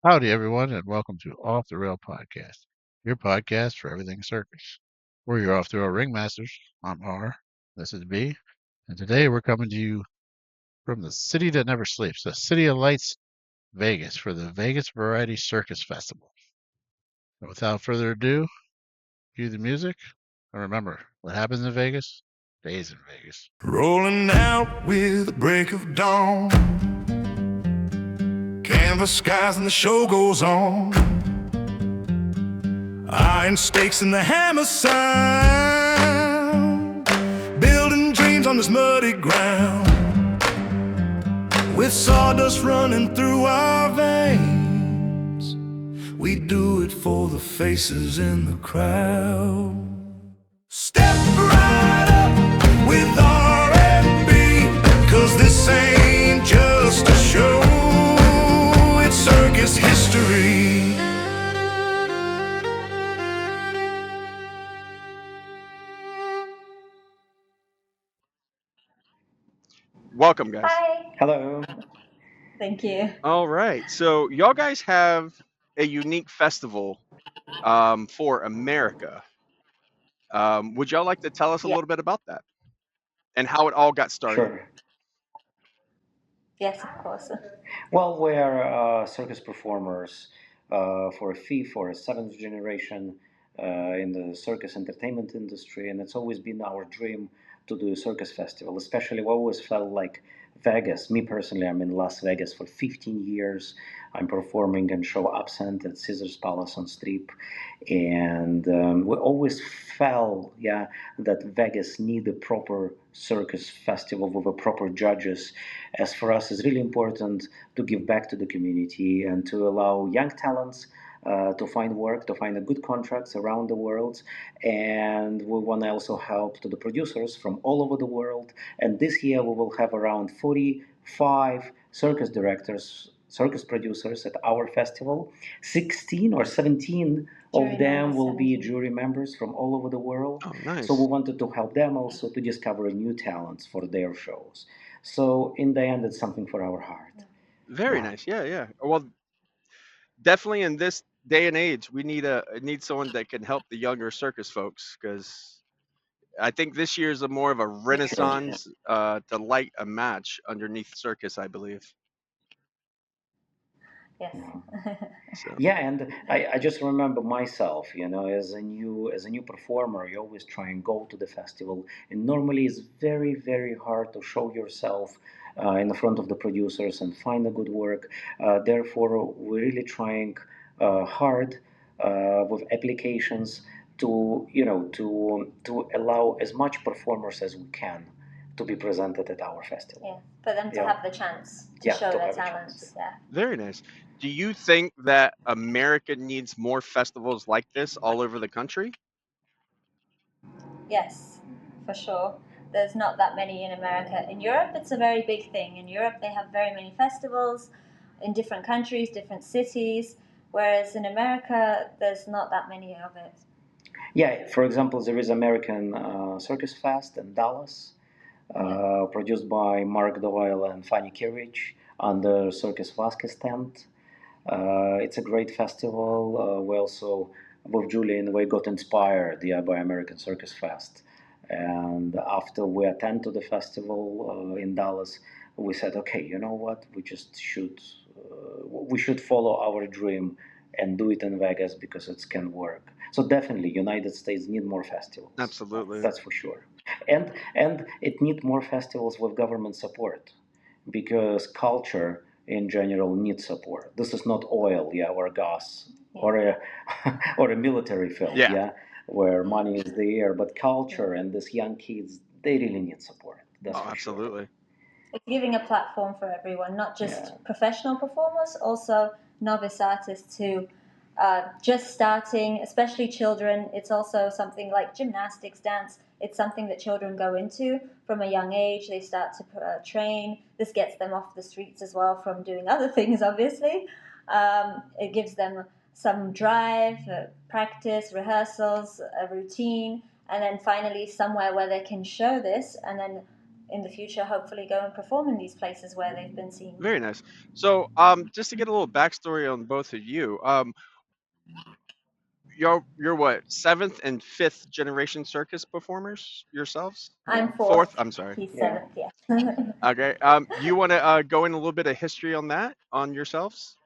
Howdy, everyone, and welcome to Off the Rail Podcast, your podcast for everything circus. We're your off the rail ringmasters. I'm R. This is B. And today we're coming to you from the city that never sleeps, the City of Lights, Vegas, for the Vegas Variety Circus Festival. And without further ado, cue the music. And remember, what happens in Vegas stays in Vegas. Rolling out with the break of dawn. Canvas skies and the show goes on. Iron stakes and the hammer sound. Building dreams on this muddy ground. With sawdust running through our veins. We do it for the faces in the crowd. Step right up with R&B, 'cause this ain't just a show, it's circus history. Welcome, guys. Hi. Hello. Thank you. All right. So, y'all guys have a unique festival for America. Would y'all like to tell us a Yeah. little bit about that and how it all got started? Sure. Yes, of course. Well, we're circus performers for a fifth or a seventh generation in the circus entertainment industry, and it's always been our dream to do a circus festival. Especially, we always felt like Vegas. Me personally, I'm in Las Vegas for 15 years. I'm performing and show absent at Caesar's Palace on Strip, and we always felt, yeah, that Vegas need a proper circus festival with a proper judges. As for us, it's really important to give back to the community and to allow young talents to find work, to find a good contracts around the world. And we want to also help to the producers from all over the world. And this year we will have around 45 circus directors, circus producers at our festival. 16 or 17 Jury of them members, will be 17. jury members from all over the world. Oh, nice. So we wanted to help them also to discover new talents for their shows. So in the end, it's something for our heart. Very Yeah. nice. Yeah, yeah. Well, definitely in this day and age, we need someone that can help the younger circus folks because I think this year is a more of a Sure. renaissance to light a match underneath circus, I believe. Yes. So, Yeah, and I just remember myself, as a new performer, you always try and go to the festival, and normally it's very, very hard to show yourself in the front of the producers and find a good work. Therefore, we're really trying hard with applications to allow as much performers as we can to be presented at our festival. Yeah, for them to Yeah. have the chance to Yeah, show to their have a chance, talents. Yeah. very nice. Do you think that America needs more festivals like this all over the country? Yes, for sure. There's not that many in America. In Europe, it's a very big thing. In Europe, they have very many festivals in different countries, different cities, whereas in America, there's not that many of it. Yeah, for example, there is American Circus Fest in Dallas, produced by Mark Doyle and Fanny Kirich under Circus Vasquez tent. It's a great festival. We also, with Julian, we got inspired, yeah, by American Circus Fest. And after we attend to the festival in Dallas, we said, okay, you know what? We should follow our dream and do it in Vegas because it can work. So definitely, United States need more festivals. Absolutely. That's for sure. And it need more festivals with government support because culture in general needs support. This is not oil, yeah, or gas, or a or a military film, Yeah. yeah, where money is there, but culture and these young kids, they really need support. That's Oh, for sure. absolutely. It's giving a platform for everyone, not just Yeah. professional performers, also novice artists who just starting, especially children. It's also something like gymnastics, dance. It's something that children go into from a young age. They start to train. This gets them off the streets as well from doing other things, obviously. It gives them some drive, practice, rehearsals, a routine, and then finally somewhere where they can show this and then in the future hopefully go and perform in these places where they've been seen. Very nice. So, just to get a little backstory on both of you, you're what, seventh and fifth generation circus performers yourselves? Yeah, I'm Fourth, fourth, I'm sorry. he's yeah. seventh, yeah. Okay. You want to go in a little bit of history on that, on yourselves?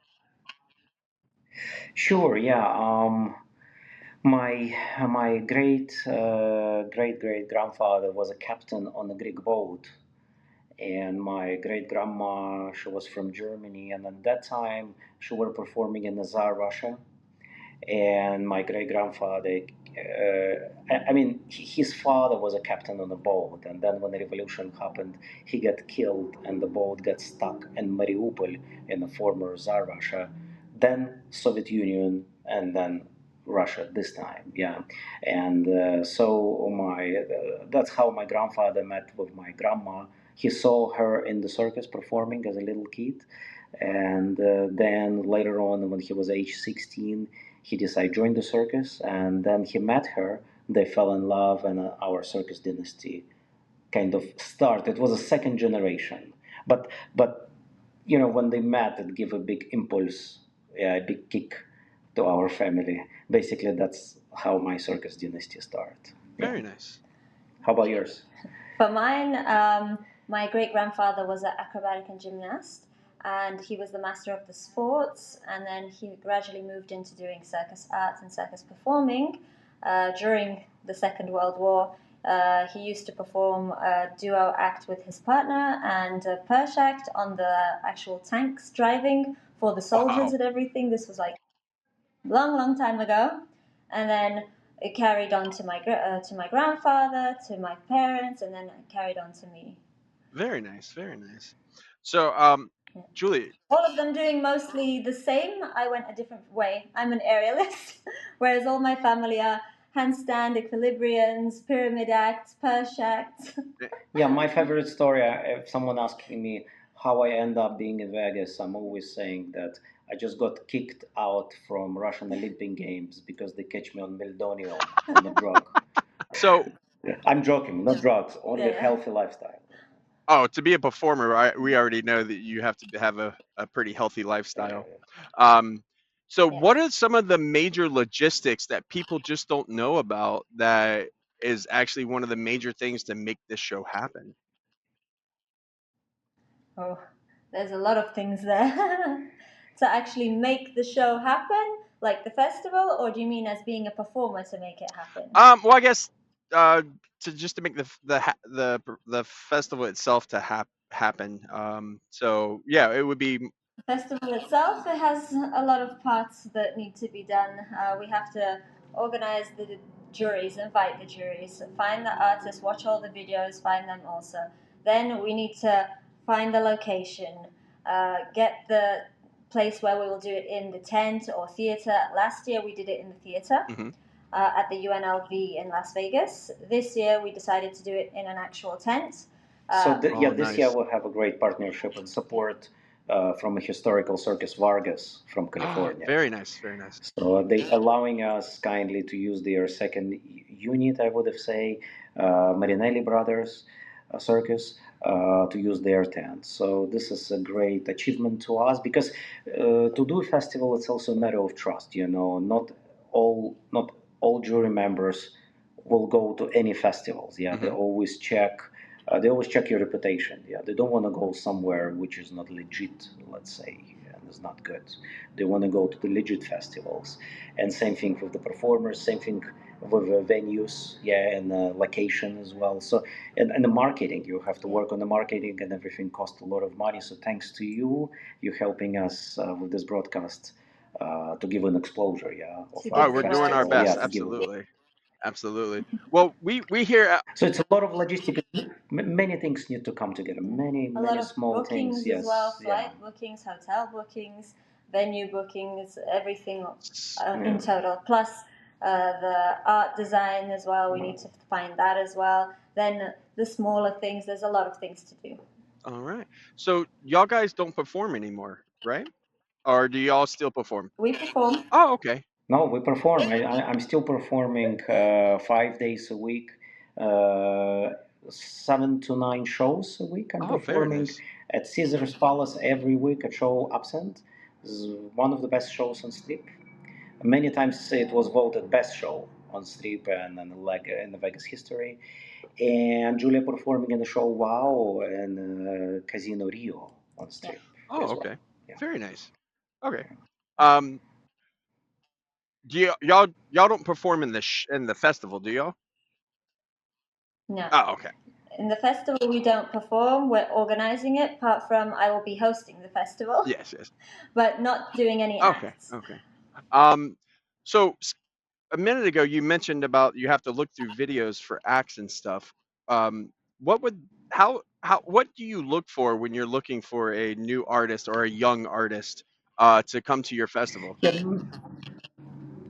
Sure, yeah. My my great grandfather was a captain on a Greek boat, and my great grandma, she was from Germany, and at that time she were performing in the Tsar Russia. And my great grandfather, I mean, his father was a captain on a boat, and then when the revolution happened, he got killed, and the boat got stuck in Mariupol in the former Tsar Russia, then Soviet Union, and then Russia this time, yeah. And so that's how my grandfather met with my grandma. He saw her in the circus performing as a little kid, and then later on, when he was age 16, he decided to join the circus, and then he met her. They fell in love, and our circus dynasty kind of started. It was a second generation, but when they met, it gave a big impulse, yeah, a big kick to our family. Basically, that's how my circus dynasty started. Yeah. Very nice. How about yours? For mine, my great grandfather was an acrobatic and gymnast, and he was the master of the sports. And then he gradually moved into doing circus arts and circus performing. During the Second World War, he used to perform a duo act with his partner and a Persh act on the actual tanks driving for the soldiers Wow. and everything. This was like long, long time ago, and then it carried on to my grandfather, to my parents, and then it carried on to me. Very nice. Very nice. So, Yeah. Julie, All of them doing mostly the same. I went a different way. I'm an aerialist, whereas all my family are handstand, equilibriums, pyramid acts, Persh acts. eh, Yeah, my favorite story, if someone asking me how I end up being in Vegas, I'm always saying that I just got kicked out from Russian Olympic Games because they catch me on meldonium, on a drug. so, I'm joking, not drugs, only a Yeah, healthy lifestyle. oh, to be a performer, we already know that you have to have a pretty healthy lifestyle. Yeah. Um, so, yeah. what are some of the major logistics that people just don't know about that is actually one of the major things to make this show happen? Oh, there's a lot of things there. To actually make the show happen, like the festival, or do you mean as being a performer to make it happen? Well, I guess uh, to just to make the festival itself to happen. So yeah, it would be. The festival itself, it has a lot of parts that need to be done. We have to organize the juries, invite the juries, find the artists, watch all the videos, find them also. Then we need to find the location, get the place where we will do it in the tent or theater. Last year we did it in the theater Mhm. at the UNLV in Las Vegas. This year we decided to do it in an actual tent. So, yeah, Oh, this year nice. we'll have a great partnership and support from a historical circus Vargas from Ah, California. very nice, very nice. So they allowing us kindly to use their second unit, I would have say, Marinelli Brothers Circus, to use their tent. So this is a great achievement to us because to do a festival, it's also a matter of trust. Not all jury members will go to any festivals. Yeah, they Hmm. always check. They always check your reputation. Yeah, they don't want to go somewhere which is not legit, let's say, and is not good. They want to go to the legit festivals, and same thing with the performers. Same thing with the venues, yeah, and location as well. So, and the marketing, you have to Yeah. work on the marketing, and everything costs a lot of money. So, thanks to you, you're helping us with this broadcast to give an exposure, yeah, of To Oh, give our the we're doing word, our festival, yeah, best. to give. Absolutely, absolutely. Well, we here. So it's a lot of logistics. Many things need to come together. yeah. Many, A lot many of small things. bookings as well, Yes, yeah, flight bookings, hotel bookings, venue bookings, everything in yeah. total. Plus the art design as well, we need to find that as well. Then the smaller things, there's a lot of things to do. All right. So y'all guys don't perform anymore, right? Or do y'all still perform? We perform. Oh, okay. No, we perform. I'm still performing 5 days a week. Uh, 7 to 9 shows a week. I'm Oh, very performing nice. at Caesar's Palace every week, a show absent. This is one of the best shows on Strip. Many times it was voted best show on Strip and like in the Vegas history. And Julia performing in the show Wow and Casino Rio on Yeah. Strip Oh, as well. okay. Yeah. Very nice. Okay. Um, do y'all don't perform in the festival, do y'all? No. Oh, okay. In the festival, we don't perform. We're organizing it. Apart from, I will be hosting the festival, Yes, yes. but not doing any Okay, acts. okay. Um, so a minute ago you mentioned about you have to look through videos for acts and stuff. What would how what do you look for when you're looking for a new artist or a young artist to come to your festival? Yeah,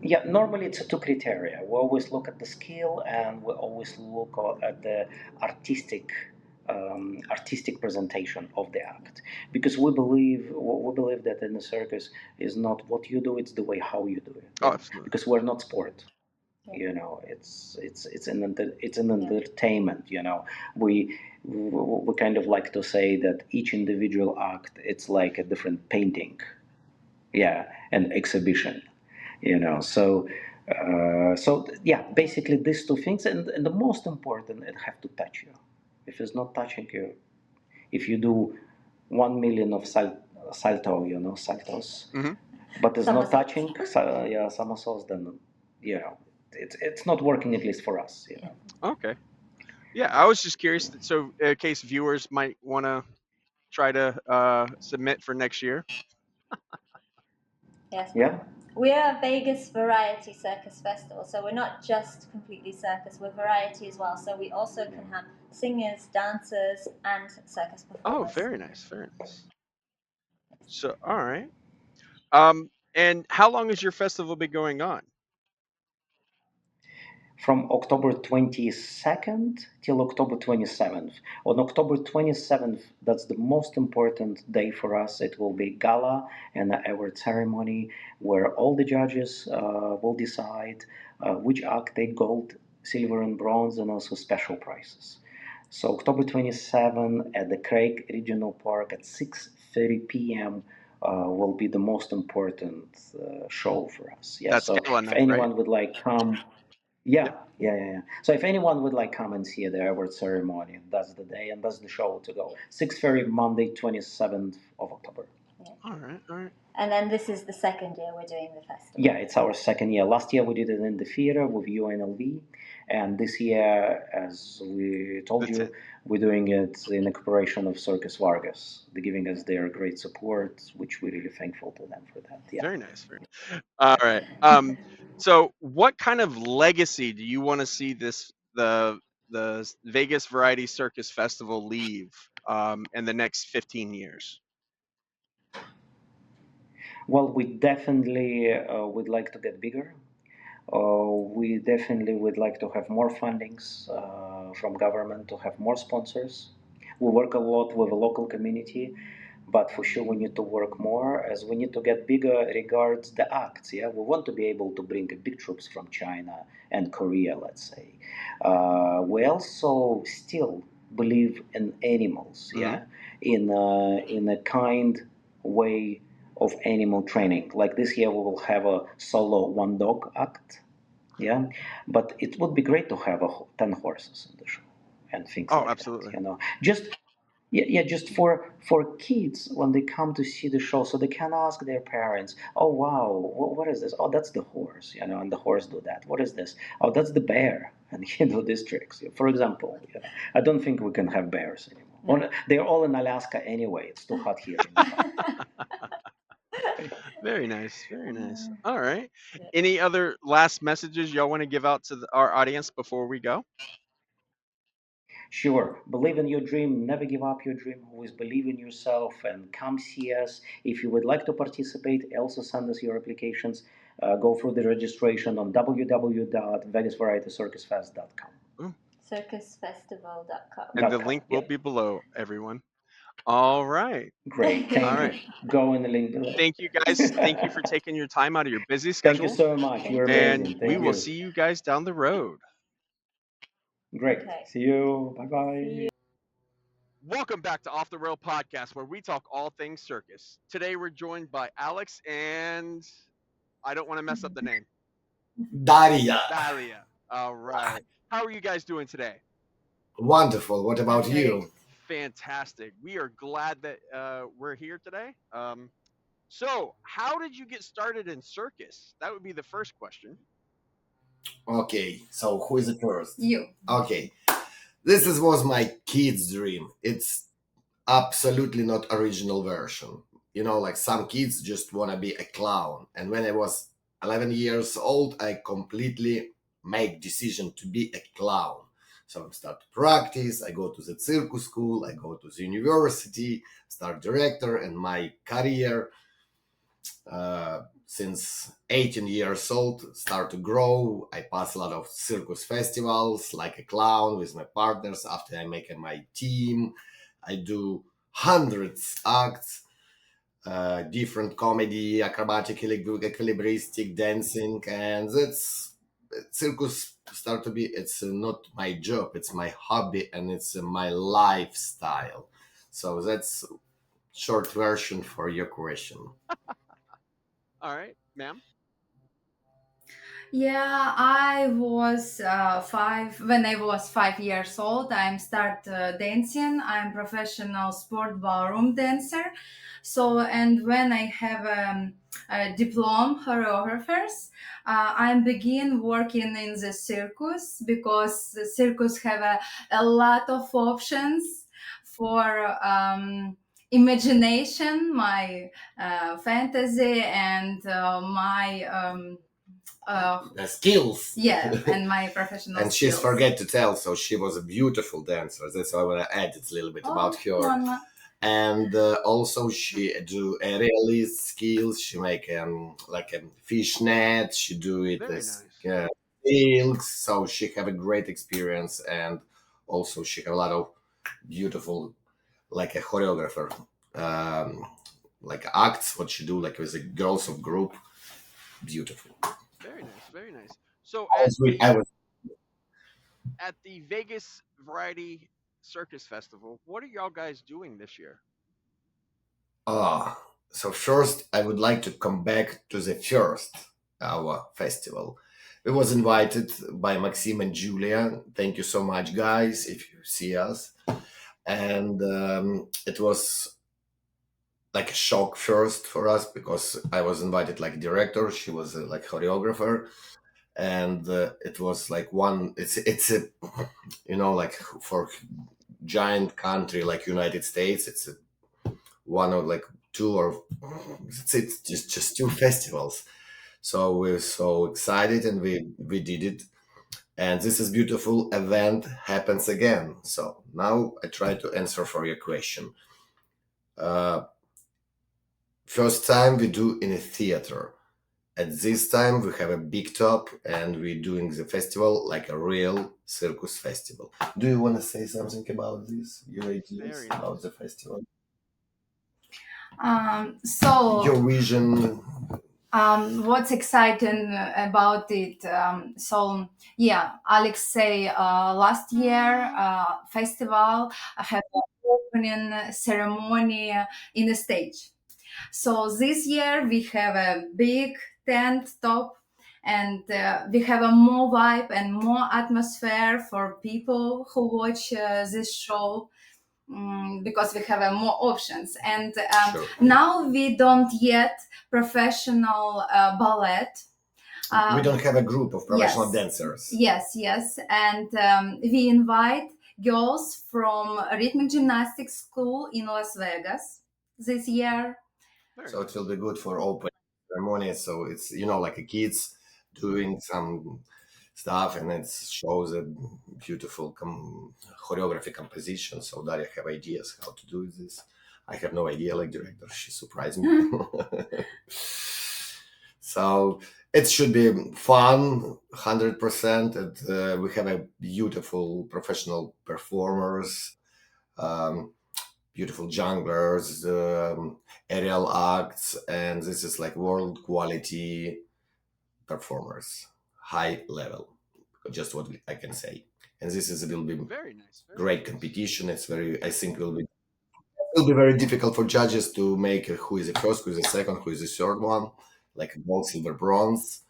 yeah, normally it's two criteria. We always look at the skill, and we always look at the artistic, artistic presentation of the act. Because we believe that in the circus is not what you do; it's the way how you do it. Oh, Yeah, absolutely. because we're not sport. Yeah. It's an Yeah. entertainment. We kind of like to say that each individual act it's like a different painting, yeah, an exhibition, so yeah, basically these two things, and the most important, it have to touch you. If it's not touching you, if you do 1 million of salto, saltos, Hmm. but it's not Somersaults. touching, yeah, somersaults, then it's not working, at least for us. Okay. Yeah, I was just curious. So, in case viewers might want to try to submit for next year. Yes. Yeah, We are Vegas Variety Circus Festival, so we're not just completely circus, we're variety as well. So we also yeah. can have singers, dancers, and circus Oh, performers. very nice, very nice. So, all right. And how long has your festival been going on? From October 22nd till October 27th. On October 27th, that's the most important day for us. It will be gala and an award ceremony where all the judges will decide which act take gold, silver, and bronze, and also special prizes. So October 27th at the Craig Regional Park at 6:30 p.m. Will be the most important show for us. Yeah. That's So gala if night, right? anyone would like come, yeah, Yep. yeah, yeah, yeah. So if anyone would like come and see the award ceremony, that's the day and that's the show to go. 6:30 Monday, 27th of October. Yeah. All right, all right. And then this is the second year we're doing the festival. Yeah, it's our second year. Last year we did it in the theater with UNLV, and this year, as we told That's you, it. we're doing it in the cooperation of Circus Vargas. They're giving us their great support, which we're really thankful to them for that. Yeah. Very nice. Very. All right. So what kind of legacy do you want to see the Vegas Variety Circus Festival leave in the next 15 years? Well, we definitely would like to get bigger. We definitely would like to have more fundings from government, to have more sponsors. We work a lot with the local community, but for sure we need to work more, as we need to get bigger regards the acts. Yeah, we want to be able to bring big troops from China and Korea, let's say. We also still believe in animals. Hmm. Yeah, in a kind way of animal training. Like this year, we will have a solo one dog act. Yeah, but it would be great to have 10 horses in the show and things Oh, like that. absolutely. Just yeah, yeah, just for kids when they come to see the show, so they can ask their parents, "Oh wow, what is this? Oh, that's the horse, and the horse do that. What is this? Oh, that's the bear." And these tricks. For example, I don't think we can have bears anymore. No. They're all in Alaska anyway. It's too hot here in the south. Very nice. Very nice. All right. Any other last messages y'all want to give out to our audience before we go? Sure. Believe in your dream. Never give up your dream. Always believe in yourself and come see us. If you would like to participate, also send us your applications. Go through the registration on www.vegasvarietycircusfest.com. Mm. Circusfestival.com. And the .com. link will Yeah. be below, everyone. All right. Great. All Thank you. right. Go in the link below. Thank you guys. Thank you for taking your time out of your busy Thank you schedule. so much. You're Thank you. And amazing. we Thank will you. see you guys down the road. Great. Okay. See you. Bye See bye. you. Welcome back to Off the Rail Podcast, where we talk all things circus. Today we're joined by Alex and I don't want to mess up the name. Daria. Thalia. All right. How are you guys doing today? Wonderful. What about Great. you? Fantastic. We are glad that we're here today. So, how did you get started in circus? That would be the first question. Okay, so who is the first? You. Okay, was my kid's dream. It's absolutely not original version. You know, like some kids just want to be a clown. And when I was 11 years old, I completely made decision to be a clown. So I start to practice, I go to the circus school, I go to the university, start director, and my career since 18 years old start to grow. I pass a lot of circus festivals like a clown with my partners. After I make my team, I do hundreds acts, different comedy, acrobatic, equilibristic, dancing, and that's circus start to be. It's not my job; it's my hobby, and it's my lifestyle. So that's short version for your question. All right, ma'am. Yeah, I was five when I was 5 years old. I'm start dancing. I'm professional sport ballroom dancer. So and when I have a diploma choreographers, I begin working in the circus because the circus have a lot of options for imagination, my fantasy, and my The skills. yeah, and my professional And she's skills. forget to tell, so she was a beautiful dancer. That's why I want to add a little bit about her. Mama. And also she do aerialist skills. She make like a fish net. She do it Very as nice. silks. So she have a great experience, and also she have a lot of beautiful, like a choreographer, um, like acts. What she do, like with the girls of group, beautiful. Very nice. Very nice. So I was at the Vegas Variety Circus Festival, what are y'all guys doing this year? Ah, so first I would like to come back to the first our festival. We was invited by Maxim and Julia. Thank you so much, guys, if you see us. And it was like a shock first for us because I was invited like director. She was like choreographer, and it was like one. It's a you know like for giant country like United States. It's one of like two or it's just two festivals. So we're so excited and we did it. And this is beautiful event happens again. So now I try to answer for your question. Uh, First time we do in a theater. At this time we have a big top and we're doing the festival like a real circus festival. Do you want to say something about this? Your ideas Very about nice. the festival? So Your vision. what's exciting about it? So yeah, Alex say last year festival had an opening ceremony in the stage. So this year we have a big tent top, and we have a more vibe and more atmosphere for people who watch this show, because we have more options. And Sure. now we don't yet professional ballet. We don't have a group of professional Yes. dancers. Yes, and we invite girls from rhythmic gymnastics school in Las Vegas this year. Very So nice. it will be good for open ceremony. So it's like a kids doing some stuff, and it shows a beautiful choreography composition. So Daria have ideas how to do this. I have no idea. Like director, she surprised me. So it should be fun, 100%. And we have a beautiful professional performers. Um, Beautiful junglers, aerial acts, and this is like world quality performers, high level. Just what I can say. and this is will be Very nice. Very great nice. competition. It's very, I think, will be very difficult for judges to make who is the first, who is the second, who is the third one, like gold, silver, bronze.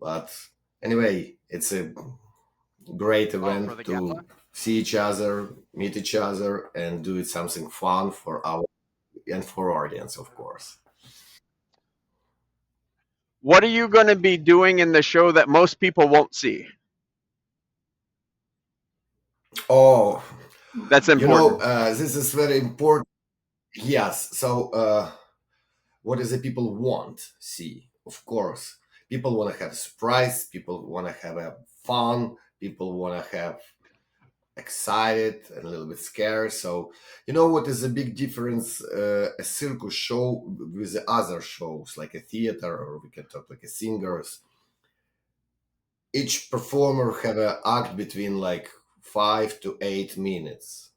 But anyway, it's a great Oh, for the event gala. to see each other, meet each other, and do it something fun for our and for audience, of course. What are you going to be doing in the show that most people won't see? Oh, That's important. this is very important. Yes. So, what does the people want? See, of course, people want to have surprise. People want to have a fun. People want to have excited and a little bit scared. So, what is the big difference? A circus show with the other shows, like a theater, or we can talk like a singers. Each performer have an act between like 5 to 8 minutes,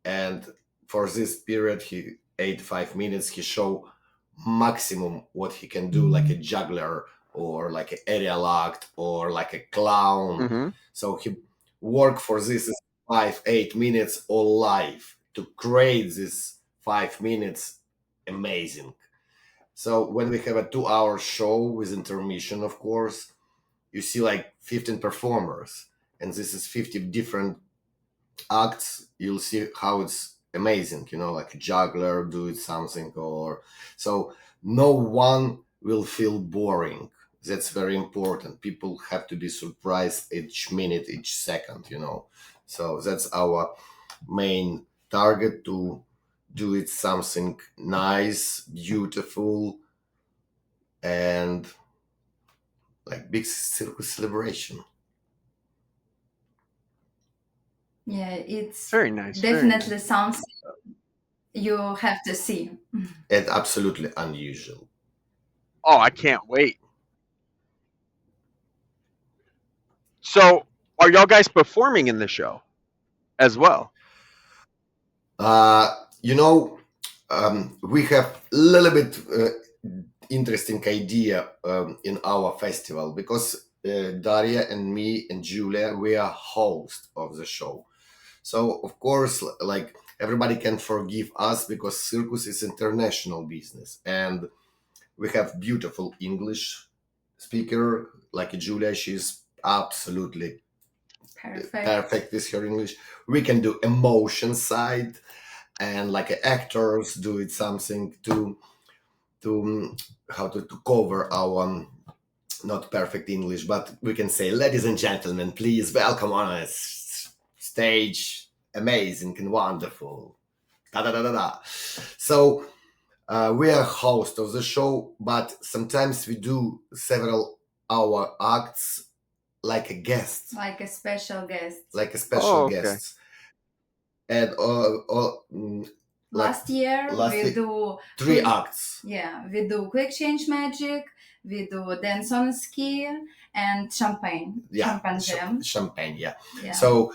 and for this period, he 8 5 minutes he show maximum what he can do, like a juggler or like an aerial act or like a clown. Hmm. So he work for this 5 8 minutes all live to create this 5 minutes amazing. So when we have a 2 hour show with intermission, of course, you see like 15 performers, and this is 50 different acts. You'll see how it's amazing, like a juggler do it something, or so no one will feel boring. That's very important. People have to be surprised each minute, each second. So that's our main target, to do it something nice, beautiful, and like big circus celebration. Yeah, it's Very nice. Very definitely nice. something you have to see. And absolutely unusual. Oh, I can't wait. So, are y'all guys performing in the show as well? Uh, you know, we have a little bit interesting idea in our festival, because Daria and me and Julia, we are host of the show. So of course, like, everybody can forgive us because circus is international business, and we have beautiful English speaker like Julia. She's absolutely perfect with her English. We can do emotion side, and like actors do it something to how to cover our not perfect English, but we can say, ladies and gentlemen, please welcome on a stage, amazing and wonderful. Da da da da da. So we are host of the show, but sometimes we do several hour acts like a guest, Like a special guest. like a special Oh, okay. guests, and Last year we do 3 acts. Yeah, we do quick change magic, we do dance on ski, and champagne. Yeah, Champagne jam. champagne. Yeah. Yeah. So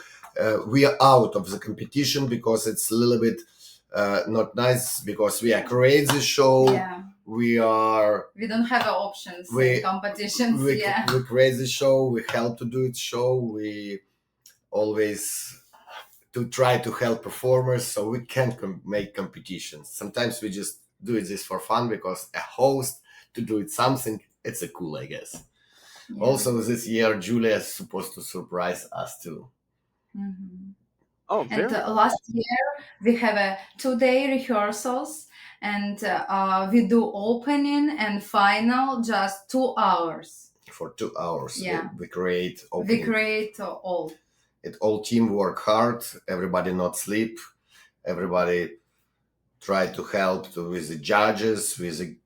we are out of the competition because it's a little bit not nice, because we are create the show. Yeah. We don't have options in competitions. we Yeah. create the show. We help to do it show. We always to try to help performers, so we can't make competitions. Sometimes we just do it this for fun, because a host to do it something, it's a cool, I guess. Yeah. Also this year, Julia is supposed to surprise us too. Mhm. Oh, And very. last year we have a 2-day rehearsals, and we do opening and final just 2 hours. For 2 hours, Yeah. we create opening. We create all. It all team work hard. Everybody not sleep. Everybody try to help with the judges, with the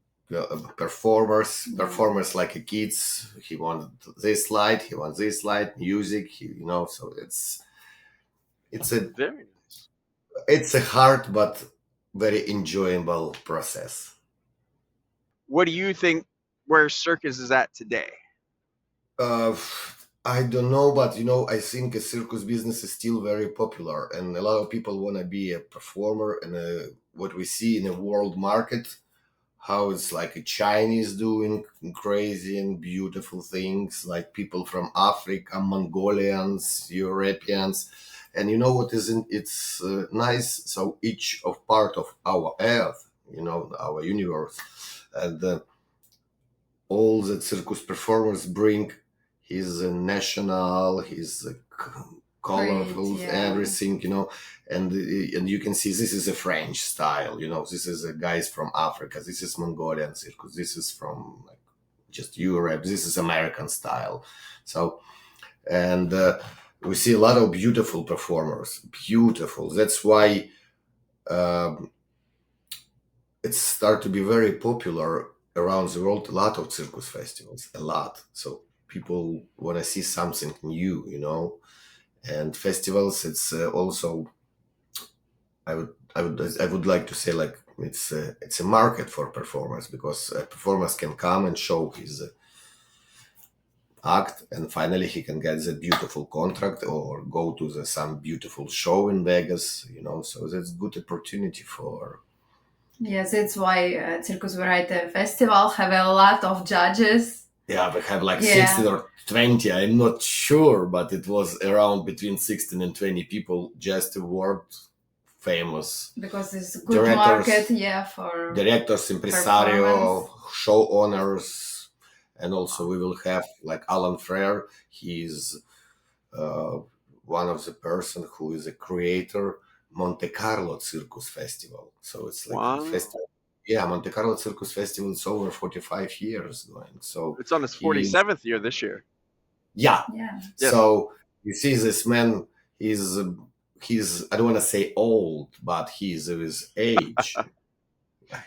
performers. Yeah. Performers like a kids. He wants this slide. He wants this slide. Music. So it's a Very nice. it's a hard but very enjoyable process. What do you think where circus is at today? I don't know, but I think a circus business is still very popular, and a lot of people want to be a performer. And what we see in the world market, how it's like a Chinese doing crazy and beautiful things, like people from Africa, Mongolians, Europeans, and you know what is in, it's nice. So each of part of our Earth, our universe, and all the circus performers bring his national, his Great, colorful, yeah. everything, and you can see this is a French style, this is a guys from Africa, this is Mongolian circus, this is from like just Europe, this is American style. So, and we see a lot of beautiful performers, beautiful. That's why um, it started to be very popular around the world. A lot of circus festivals, a lot. So people want to see something new, and festivals. It's also I would like to say like it's a market for performers, because performers can come and show his act, and finally he can get the beautiful contract or go to some beautiful show in Vegas, so that's good opportunity for. Yes, that's why Circus Variety Festival have a lot of judges. Yeah, we have like Yeah. 16 or 20, I'm not sure, but it was around between 16 and 20 people, just world famous Because it's a good Directors. market, yeah, for directors, impresario, performance. show owners, and also we will have like Alan Frere. He's one of the person who is a creator Monte Carlo Circus Festival. So it's like Wow. a festival. Yeah, Monte Carlo Circus Festival is over 45 years going. So It's on its he is- 47th year this year. yeah. Yeah. Yes. So you see this man, he's I don't want to say old, but he's of his age.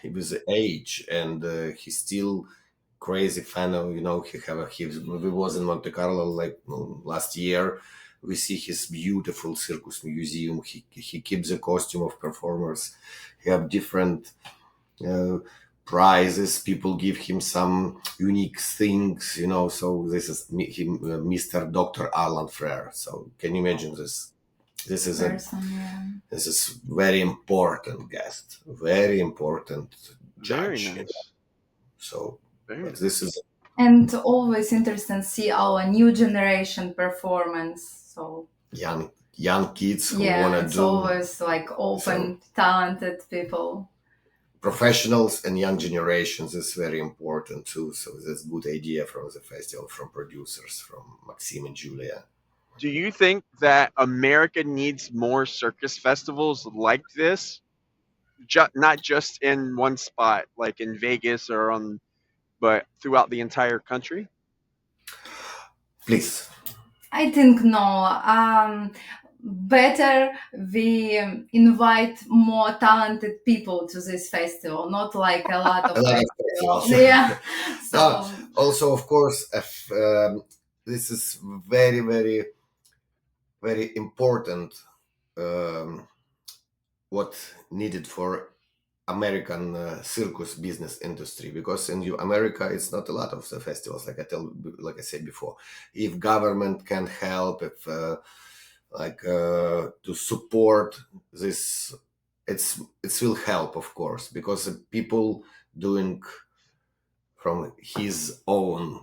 He was age, and he's still crazy fan of, we was in Monte Carlo like last year. We see his beautiful circus museum. He keeps a costume of performers. He have different uh, prizes. People give him some unique things, so this is Mr. Dr. Alan Frere. So can you imagine this? This is Person, yeah. this is very important guest, very important Very judge. nice. So Very but nice. this is And always interesting to see our new generation performance. So young kids who yeah, want to it's do always like open, talented people. professionals, and young generations is very important too. So that's good idea from the festival, from producers, from Maxime and Julia. Do you think that America needs more circus festivals like this? Not just in one spot, like in Vegas but throughout the entire country? Please. I think no. Better we invite more talented people to this festival, not like a lot of A lot of festivals. festivals. Yeah. So Also, of course, if, this is very, very, very important. What needed for American circus business industry, because in America it's not a lot of the festivals, like I said before. If government can help, if to support this, it will help, of course, because people doing from his own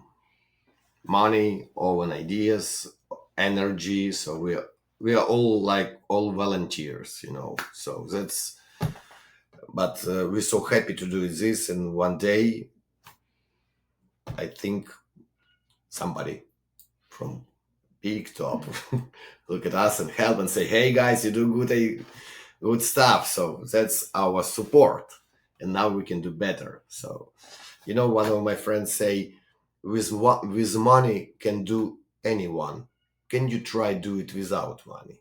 money, own ideas, energy. So we are all volunteers, So that's. But we're so happy to do this, and one day, I think somebody from big top look at us and help and say, "Hey guys, you do good stuff." So that's our support, and now we can do better. So, one of my friends say, with money can do anyone. Can you try do it without money?"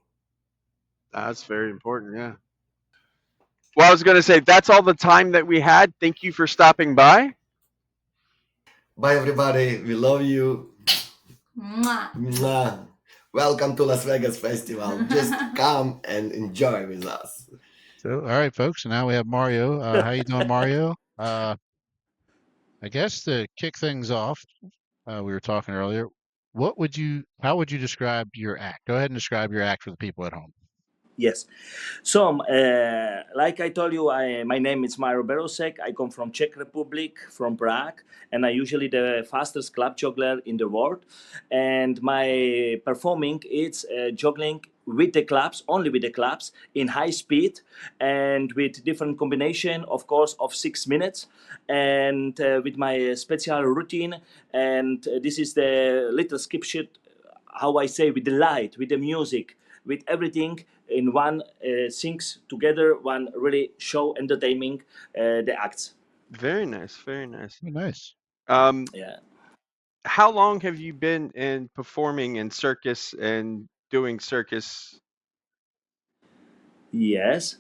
That's very important, yeah. Well, I was going to say that's all the time that we had. Thank you for stopping by. Bye, everybody. We love you. mwah. Mwah. Welcome to Las Vegas Festival. Just come and enjoy with us. So, all right, folks. So now we have Mario. How you doing, Mario? I guess to kick things off, we were talking earlier. How would you describe your act? Go ahead and describe your act for the people at home. Yes. So, like I told you, my name is Mario Berosek. I come from Czech Republic, from Prague, and I usually the fastest club juggler in the world. And my performing is juggling with the clubs, only with the clubs, in high speed and with different combination, of course, of 6 minutes, and with my special routine. And this is the little skip sheet, how I say, with the light, with the music, with everything in one things together, one really show entertaining the acts. Very nice, very nice. Oh, nice. Um, Yeah. how long have you been in performing in circus and doing circus? Yes.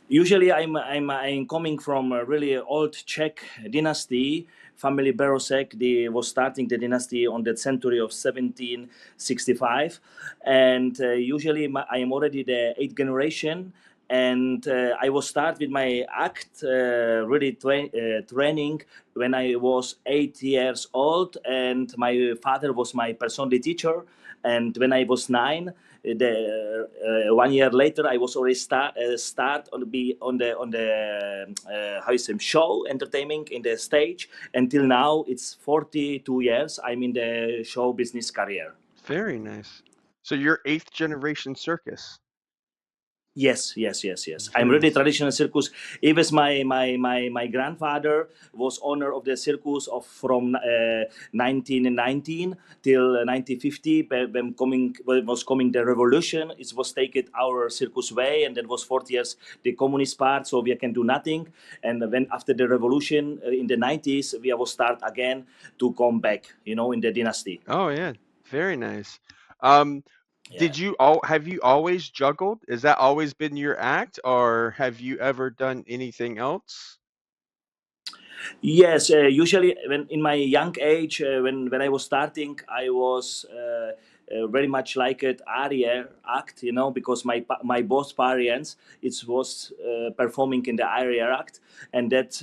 Usually, I'm coming from a really old Czech dynasty. Family Berosek, they was starting the dynasty on the century of 1765, and usually I am already the eighth generation. And I was start with my act really training when I was 8 years old, and my father was my personal teacher. And when I was nine, the 1 year later, I was already start on the how you say, show entertaining in the stage. Until now, it's 42 years. I'm in the show business career. Very nice. So you're eighth generation circus. Yes, yes, yes, yes. I'm Very really nice. traditional circus. Even my grandfather was owner of the circus of from 1919 till 1950. When was coming the revolution, it was taken our circus way, and then was 40 years the communist part, so we can do nothing. And when after the revolution in the 90s, we will start again to come back, in the dynasty. Oh yeah, very nice. Um, Yeah. did you all have you always juggled? Has that always been your act, or have you ever done anything else? Yes, usually when in my young age, when I was starting, I was very much like it area act, because my both parents it was performing in the area act, and that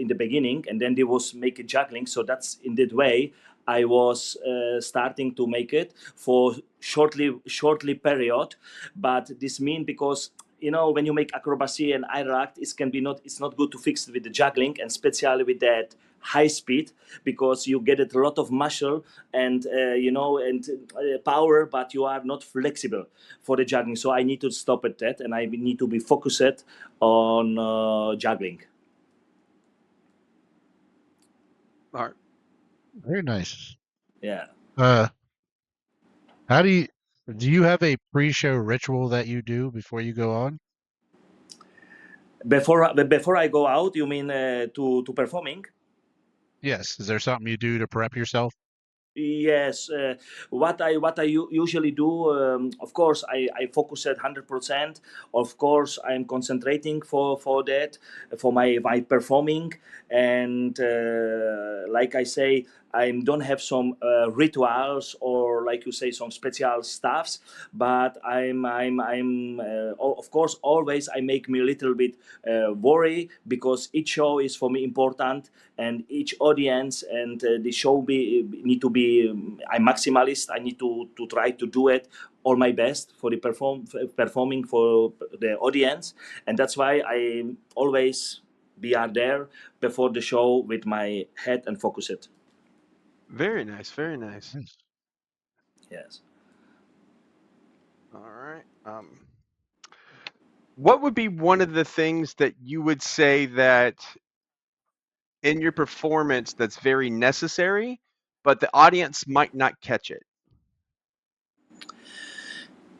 in the beginning, and then they was make juggling. So that's in that way I was starting to make it for shortly period, but this mean because when you make acrobacy and air act, it can be not it's not good to fix it with the juggling, and especially with that high speed, because you get a lot of muscle and power, but you are not flexible for the juggling. So I need to stop at that, and I need to be focused on juggling. All right. Very nice. Yeah. Uh, how do you have a pre-show ritual that you do before you go on? Before I go out, you mean to performing? Yes. Is there something you do to prep yourself? Yes, what I usually do, of course, I focus at 100%. Of course, I'm concentrating for that, for my performing, and like I say, I don't have some rituals, or like you say, some special stuffs. But of course, always I make me a little bit worry, because each show is for me important, and each audience and the show need to be. I'm maximalist. I need to try to do it all my best for the performing for the audience, and that's why I always be are there before the show with my head and focus it. Very nice, very nice. Nice. Yes. All right. What would be one of the things that you would say that in your performance that's very necessary, but the audience might not catch it?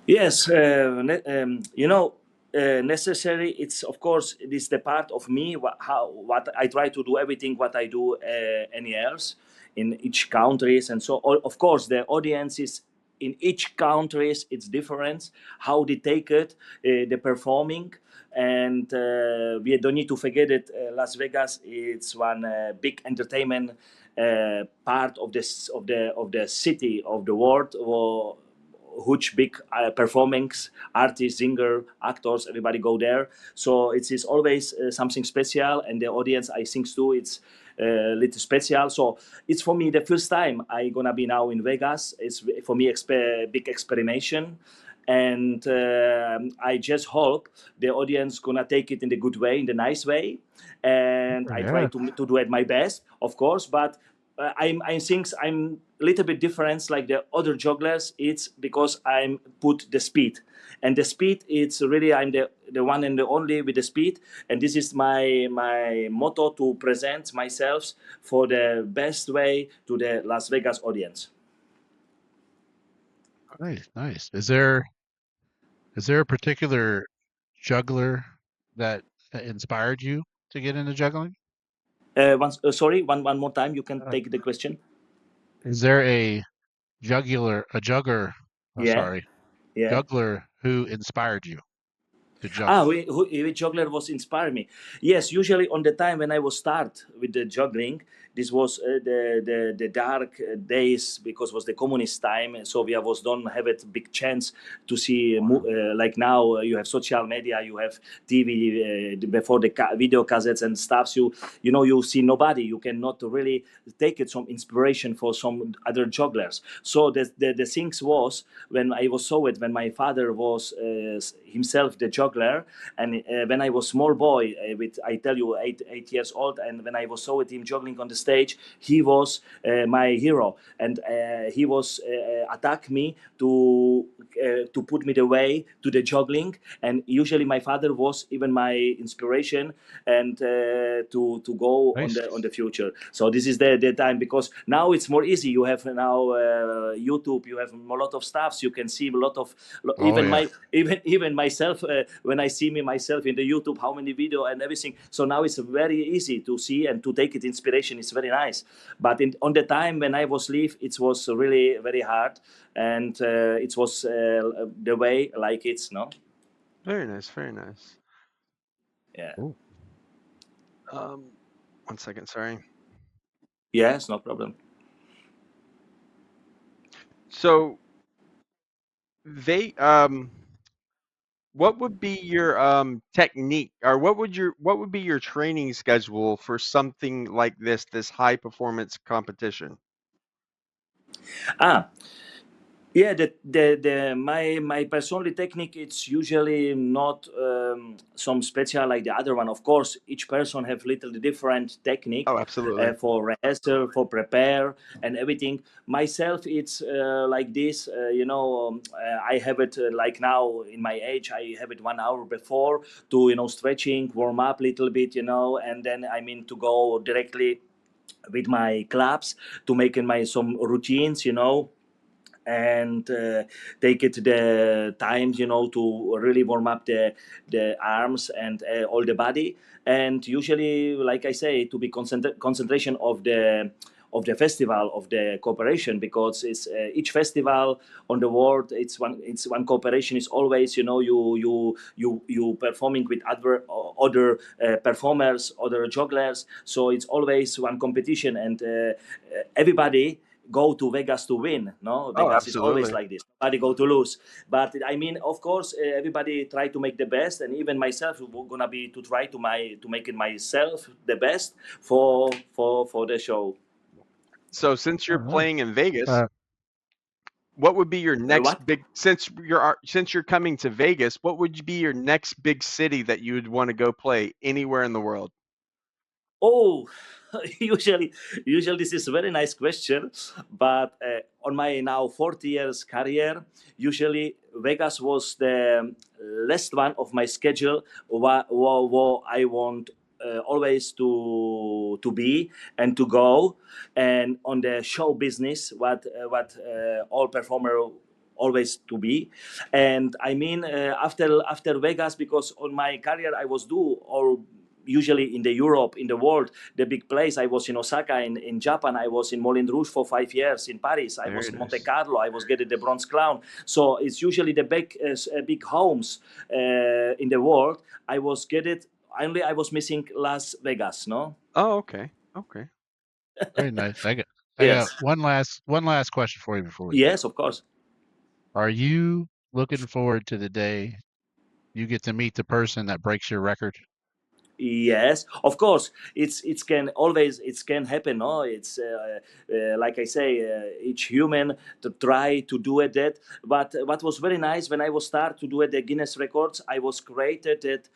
Yes, necessary. It's of course it is the part of me. What I try to do everything what I do any years in each countries, and so of course the audiences in each countries it's different how they take it, the performing, and we don't need to forget it. Las Vegas it's one big entertainment part of this of the city of the world. Huge big performance artists, singer, actors, everybody go there, so it is always something special, and the audience I think too it's little special. So it's for me the first time I gonna be now in Vegas. It's for me big experimentation, and I just hope the audience gonna take it in the good way, in the nice way, and I try Yeah. to do it my best, of course. But I think I'm a little bit different, like the other jugglers. It's because I'm put the speed, and the speed. It's really I'm the one and the only with the speed, and this is my motto to present myself for the best way to the Las Vegas audience. Nice, nice. Is there a particular juggler that inspired you to get into juggling? Once, sorry, one more time. You can Uh, take the question. is there a juggler, oh, Yeah, sorry, yeah. juggler who inspired you to Ah, juggle? which juggler was inspire me? Yes, usually on the time when I was start with the juggling, this was the dark days because was the communist time, so we was don't have a big chance to see like now you have social media, you have TV before the video cassettes and stuff. You know you see nobody, you cannot really take it some inspiration for some other jugglers. So the things was when I was saw it when my father was himself the juggler, and when I was small boy with I tell you 8 years old, and when I was saw it him juggling on the stage, he was my hero, and he was attack me to put me the way to the juggling, and usually my father was even my inspiration and to go Nice. on the future. So this is the time because now it's more easy. You have now YouTube, you have a lot of stuffs. You can see a lot of Oh yeah. even myself when I see me myself in the YouTube, how many video and everything. So now it's very easy to see and to take it inspiration. It's very nice. But on the time when I was live, it was really very hard, and it was the way like it's no. Very nice, very nice. Yeah. Cool. Um, one second, sorry. Yes, no problem. So they what would be your technique, or what would be your training schedule for something like this high performance competition? Ah, yeah, the my personal technique it's usually not some special like the other one. Of course, each person have little different technique Oh, absolutely. for rehearsal, for prepare and everything. Myself, it's like this. I have it like now in my age. I have it 1 hour before to stretching, warm up a little bit, and then I mean to go directly with my clubs to make in my some routines, and take it the times to really warm up the arms and all the body, and usually like I say to be concentration of the festival of the cooperation, because it's each festival on the world, it's one cooperation is always you performing with other performers, other jugglers, so it's always one competition, and everybody go to Vegas to win. No, Oh, Vegas is always absolutely. like this. Nobody go to lose. But I mean, of course, everybody try to make the best, and even myself, we're gonna be to try to make it myself the best for the show. So since All you're right. playing in Vegas, Uh, what would be your next What? big since you're coming to Vegas, what would be your next big city that you would want to go play anywhere in the world? Oh, usually this is a very nice question, but on my now 40 years career, usually Vegas was the last one of my schedule what I want always to be and to go, and on the show business what all performer always to be. And I mean after Vegas, because on my career I was do all usually in the Europe, in the world, the big place. I was in Osaka, in Japan. I was in Moulin Rouge for 5 years. In Paris, I was Very in Monte nice. Carlo. I was getting the Bronze Clown. So it's usually the big homes in the world. I was getting. Only I was missing Las Vegas. No. Oh, okay. Okay. very nice. I got Yes. one last question for you before we go. Yes, of course. Are you looking forward to the day you get to meet the person that breaks your record? Yes, of course. It's can always it can happen. No, it's like I say, each human to try to do it. That, but what was very nice when I was start to do it the Guinness records, I was created at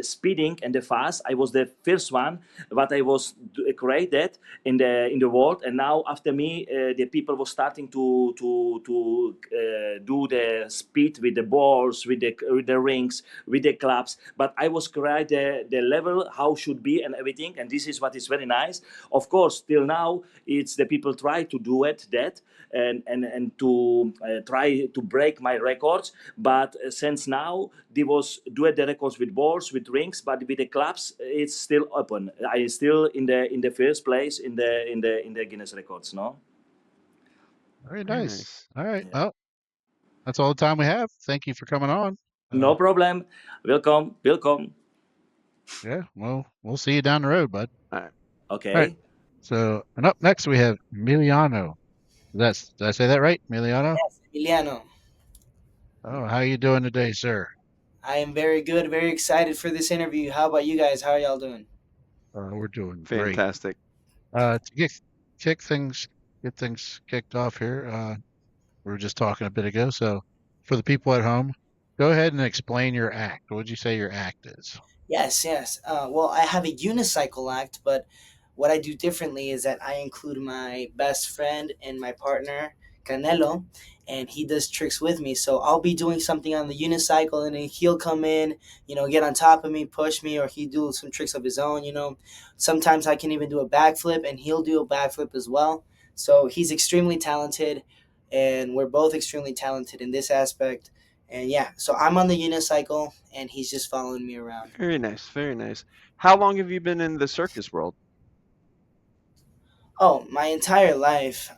speeding and the fast. I was the first one, but I was created in the world, and now after me, the people was starting to do the speed with the balls, with the rings, with the clubs. But I was correct the level how should be and everything, and this is what is very nice. Of course, till now it's the people try to do it that and to try to break my records. But since now they was do it the records with balls, with rings, but with the clubs it's still open. I still in the first place in the Guinness records. No. Very Very nice. nice. All right. Yeah. Well, that's all the time we have. Thank you for coming on. No problem. Welcome. Welcome. Yeah, well, we'll see you down the road, bud. All right. All right. Okay. So, and up next we have Emiliano. Did I say that right? Emiliano? Yes, Emiliano. Oh, how you doing today, sir? I am very good, very excited for this interview. How about you guys? How are y'all doing? We're doing great. Fantastic. To kick things, get things kicked off here. We were just talking a bit ago. So, for the people at home, go ahead and explain your act. What would you say your act is? Yes, yes. Well, I have a unicycle act, but what I do differently is that I include my best friend and my partner, Canelo, and he does tricks with me. So I'll be doing something on the unicycle, and then he'll come in, get on top of me, push me, or he do some tricks of his own. Sometimes I can even do a backflip, and he'll do a backflip as well. So he's extremely talented, and we're both extremely talented in this aspect. And yeah, so I'm on the unicycle, and he's just following me around. Very nice. Very nice. How long have you been in the circus world? Oh, my entire life.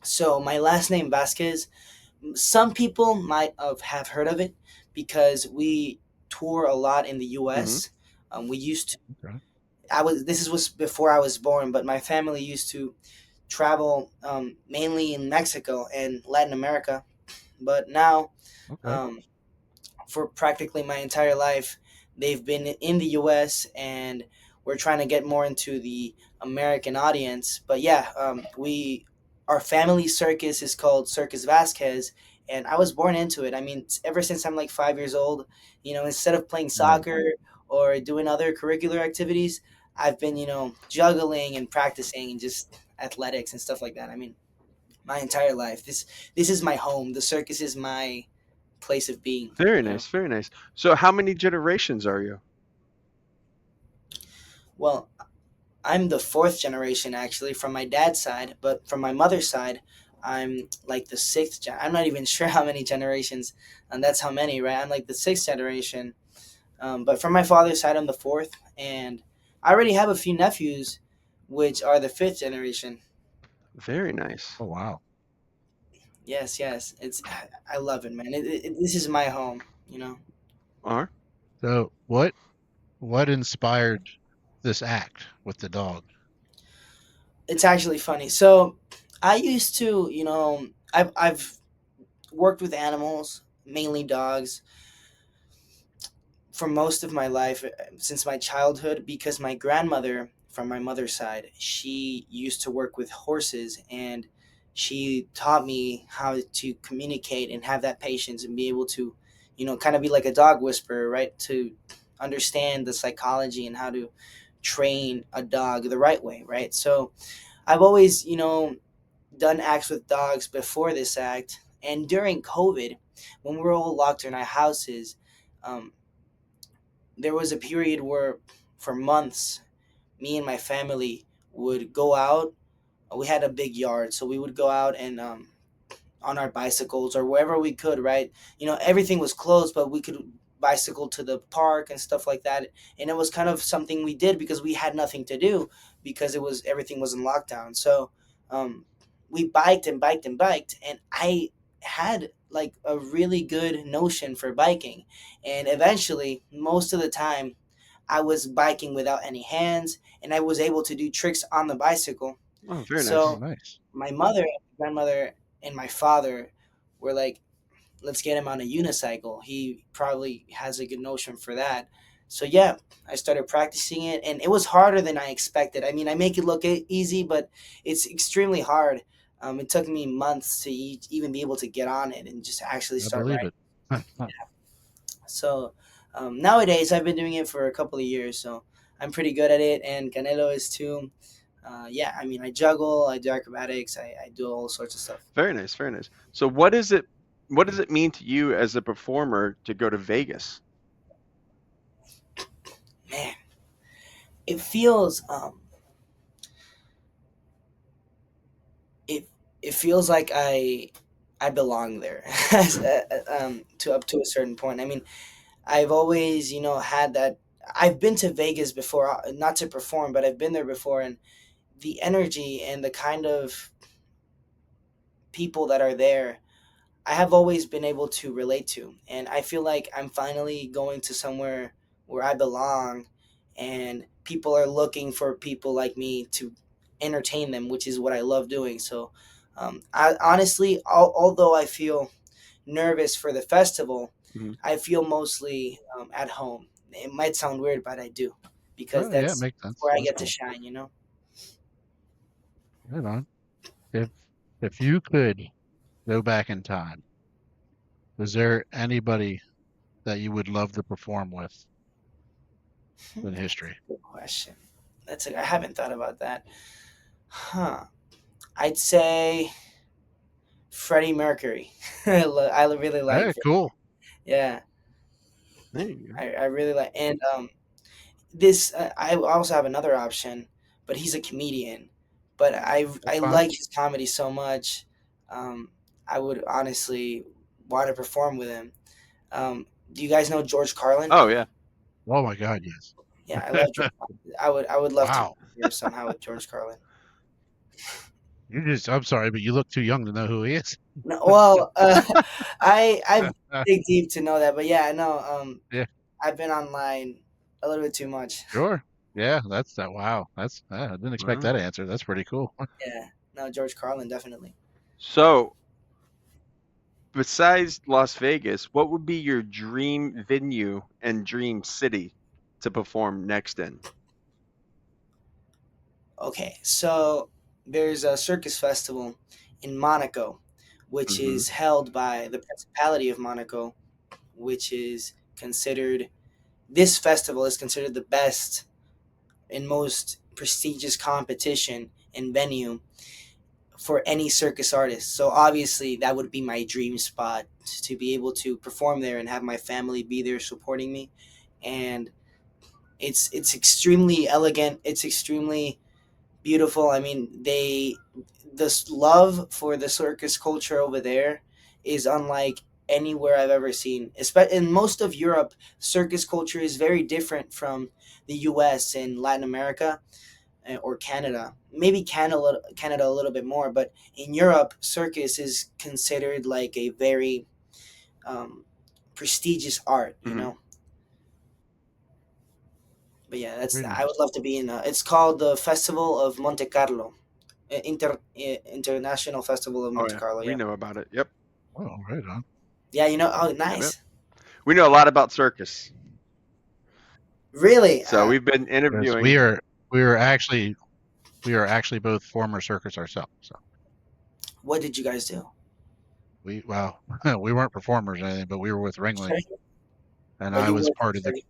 So my last name Vasquez. Some people might have heard of it because we tour a lot in the Hmm. U.S. We used to. Okay. I was. Was before I was born, but my family used to travel mainly in Mexico and Latin America. But now, Okay. um, for practically my entire life. They've been in the US, and we're trying to get more into the American audience. But yeah, our family circus is called Circus Vasquez, and I was born into it. I mean, ever since I'm like 5 years old, instead of playing Right. soccer or doing other curricular activities, I've been, juggling and practicing and just athletics and stuff like that. I mean, my entire life. This is my home. The circus is my place of being. Very You know. nice. Very nice. So, how many generations are you? Well, I'm the fourth generation actually from my dad's side, but from my mother's side, I'm like the sixth. I'm not even sure how many generations, and that's how many, right? I'm like the sixth generation. But from my father's side, I'm the fourth, and I already have a few nephews, which are the fifth generation. Very nice. Oh, wow. Yes, yes, I love it, man. This is my home, you know. All right. So, what inspired this act with the dog? It's actually funny. So, I used to, I've worked with animals, mainly dogs, for most of my life since my childhood because my grandmother from my mother's side she used to work with horses, and she taught me how to communicate and have that patience and be able to kind of be like a dog whisperer, right, to understand the psychology and how to train a dog the right way, right? So I've always done acts with dogs before this act, and during COVID when we were all locked in our houses, um, there was a period where for months me and my family would go out. We had a big yard, so we would go out and on our bicycles or wherever we could, right? Everything was closed, but we could bicycle to the park and stuff like that. And it was kind of something we did because we had nothing to do because everything was in lockdown. So um, we biked and biked and biked, and I had like a really good notion for biking. And eventually, most of the time, I was biking without any hands, and I was able to do tricks on the bicycle. Oh, very Oh, nice. So nice. my mother, grandmother, and my father were like, "Let's get him on a unicycle. He probably has a good notion for that." So yeah, I started practicing it, and it was harder than I expected. I mean, I make it look easy, but it's extremely hard. It took me months to even be able to get on it and just actually I start believe riding. it. So nowadays, I've been doing it for a couple of years, so I'm pretty good at it, and Canelo is too. Yeah, I mean, I juggle, I do acrobatics, I do all sorts of stuff. Very nice, very nice. So what is it? What does it mean to you as a performer to go to Vegas? Man, it feels it it feels like I belong there, to up to a certain point. I mean, I've always, had that. I've been to Vegas before, not to perform, but I've been there before, and the energy and the kind of people that are there, I have always been able to relate to. And I feel like I'm finally going to somewhere where I belong, and people are looking for people like me to entertain them, which is what I love doing. So, I honestly, although I feel nervous for the festival, Mhm. I feel mostly at home. It might sound weird, but I do, because Oh, yeah, it that's makes sense. where I That's get to cool. shine. Right on. If if you could go back in time, is there anybody that you would love to perform with in history? Good question. I haven't thought about that. Huh. I'd say Freddie Mercury. I really like. Hey, cool. Yeah, There you go. I really like. And this I also have another option, but he's a comedian. But That's I fine. like his comedy so much. Um, I would honestly want to perform with him. Do you guys know George Carlin? Oh yeah. Oh my God, yes. Yeah, I love George. I would love to Wow. perform somehow with George Carlin. I'm sorry, but you look too young to know who he is. No, well, I dig deep to know that, but yeah, no. Yeah, I've been online a little bit too much. sure. Yeah, that's that. Wow. I didn't expect Wow. that answer. That's pretty cool. Yeah, no, George Carlin definitely. So besides Las Vegas, what would be your dream venue and dream city to perform next in? Okay, so there's a circus festival in Monaco, which Hmm. is held by the Principality of Monaco, which is considered this festival is considered the best and most prestigious competition and venue for any circus artist. So obviously that would be my dream spot to be able to perform there and have my family be there supporting me. And it's extremely elegant. It's extremely beautiful. I mean, this love for the circus culture over there is unlike anywhere I've ever seen. In most of Europe, circus culture is very different from the U.S. and Latin America, or Canada. Maybe Canada a little bit more, but in Europe, circus is considered like a very um, prestigious art. Hmm. But yeah, that's Very I would nice. love to be in. It's called the Festival of Monte Carlo, International Festival of Oh Monte yeah, Carlo. we Yeah, know about it. Yep. Oh, right on. yeah. Oh, Yep. Yep. nice. We know a lot about circus. Really? So we've been Yes, interviewing. we are actually we are actually both former circus ourselves. So What did you guys do? well, we weren't performers or anything, but we were with Ringling, Sorry? and Oh, you were. Sorry.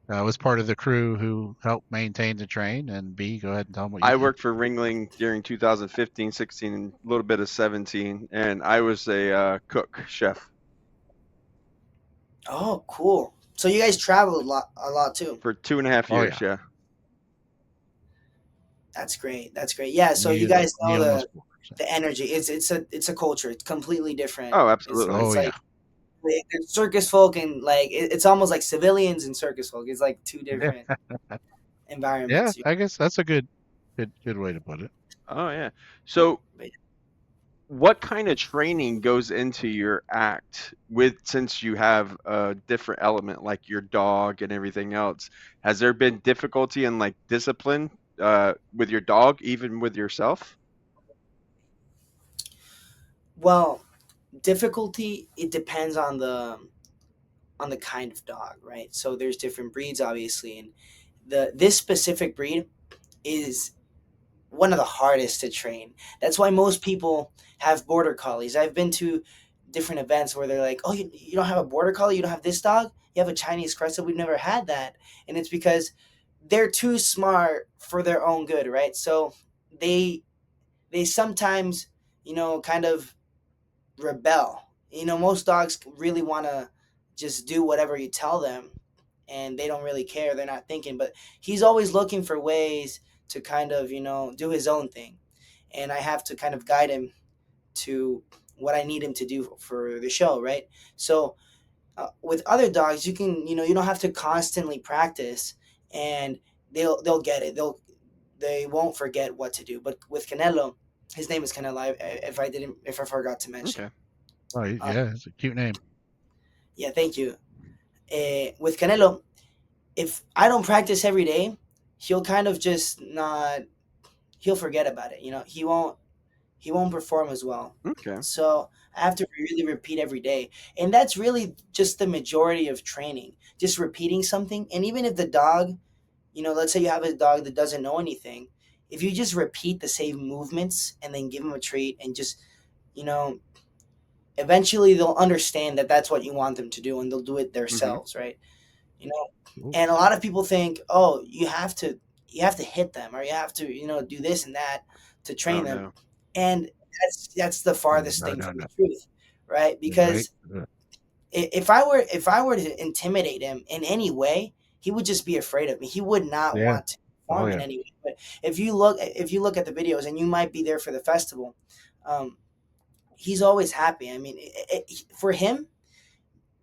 I was part of the crew who helped maintain the train. And B, go ahead and tell them what you I did. worked for Ringling during 2015, 16, and a little bit of 17, and I was a cook chef Oh, cool. So you guys traveled a lot too. for 2.5 years. Oh yeah, Yeah. That's great. That's great. Yeah. So you me guys me know almost 4. So. the energy. It's a culture. It's completely different. Oh, It's absolutely. Oh it's yeah, like it's circus folk, and like it's almost like civilians and circus folk. It's like two yeah, different yeah. environments. I guess that's a good way to put it. Oh yeah. So But what kind of training goes into your act with since you have a different element like your dog and everything else? Has there been difficulty in like discipline with your dog, even with yourself? well, difficulty, it depends on on the kind of dog, right? So there's different breeds, obviously, and the this specific breed is one of the hardest to train. That's why most people have border collies. I've been to different events where they're like, "Oh, you don't have a border collie? You don't have this dog? You have a Chinese crested? We've never had that." And it's because they're too smart for their own good, right? So they they sometimes, kind of rebel. Most dogs really want to just do whatever you tell them, and they don't really care. They're not thinking, but he's always looking for ways to kind of, do his own thing. And I have to kind of guide him to what I need him to do for the show, right? So with other dogs, you can, you don't have to constantly practice, and they'll get it. They won't forget what to do. But with Canelo, his name is Canelo. If I forgot to mention, Okay. Oh, uh, yeah, it's a cute name. yeah, thank you. With Canelo, if I don't practice every day, he'll kind of just not. He'll forget about it. He won't perform as well. Okay. So I have to really repeat every day, and that's really just the majority of training. Just repeating something, and even if the dog, let's say you have a dog that doesn't know anything, if you just repeat the same movements and then give them a treat and just, you know, eventually they'll understand that that's what you want them to do, and they'll do it Hmm. themselves, right? You know, Cool. and a lot of people think, oh, you have to hit them, or you have to, do this and that to Oh train them, no. and that's the farthest No, thing no, from the no. truth, right? Right? Because if I were to intimidate him in any way, he would just be afraid of me. He would not Yeah. want to Oh, perform in yeah. any way. But if you look at the videos, and you might be there for the festival, um, he's always happy. I mean, for him,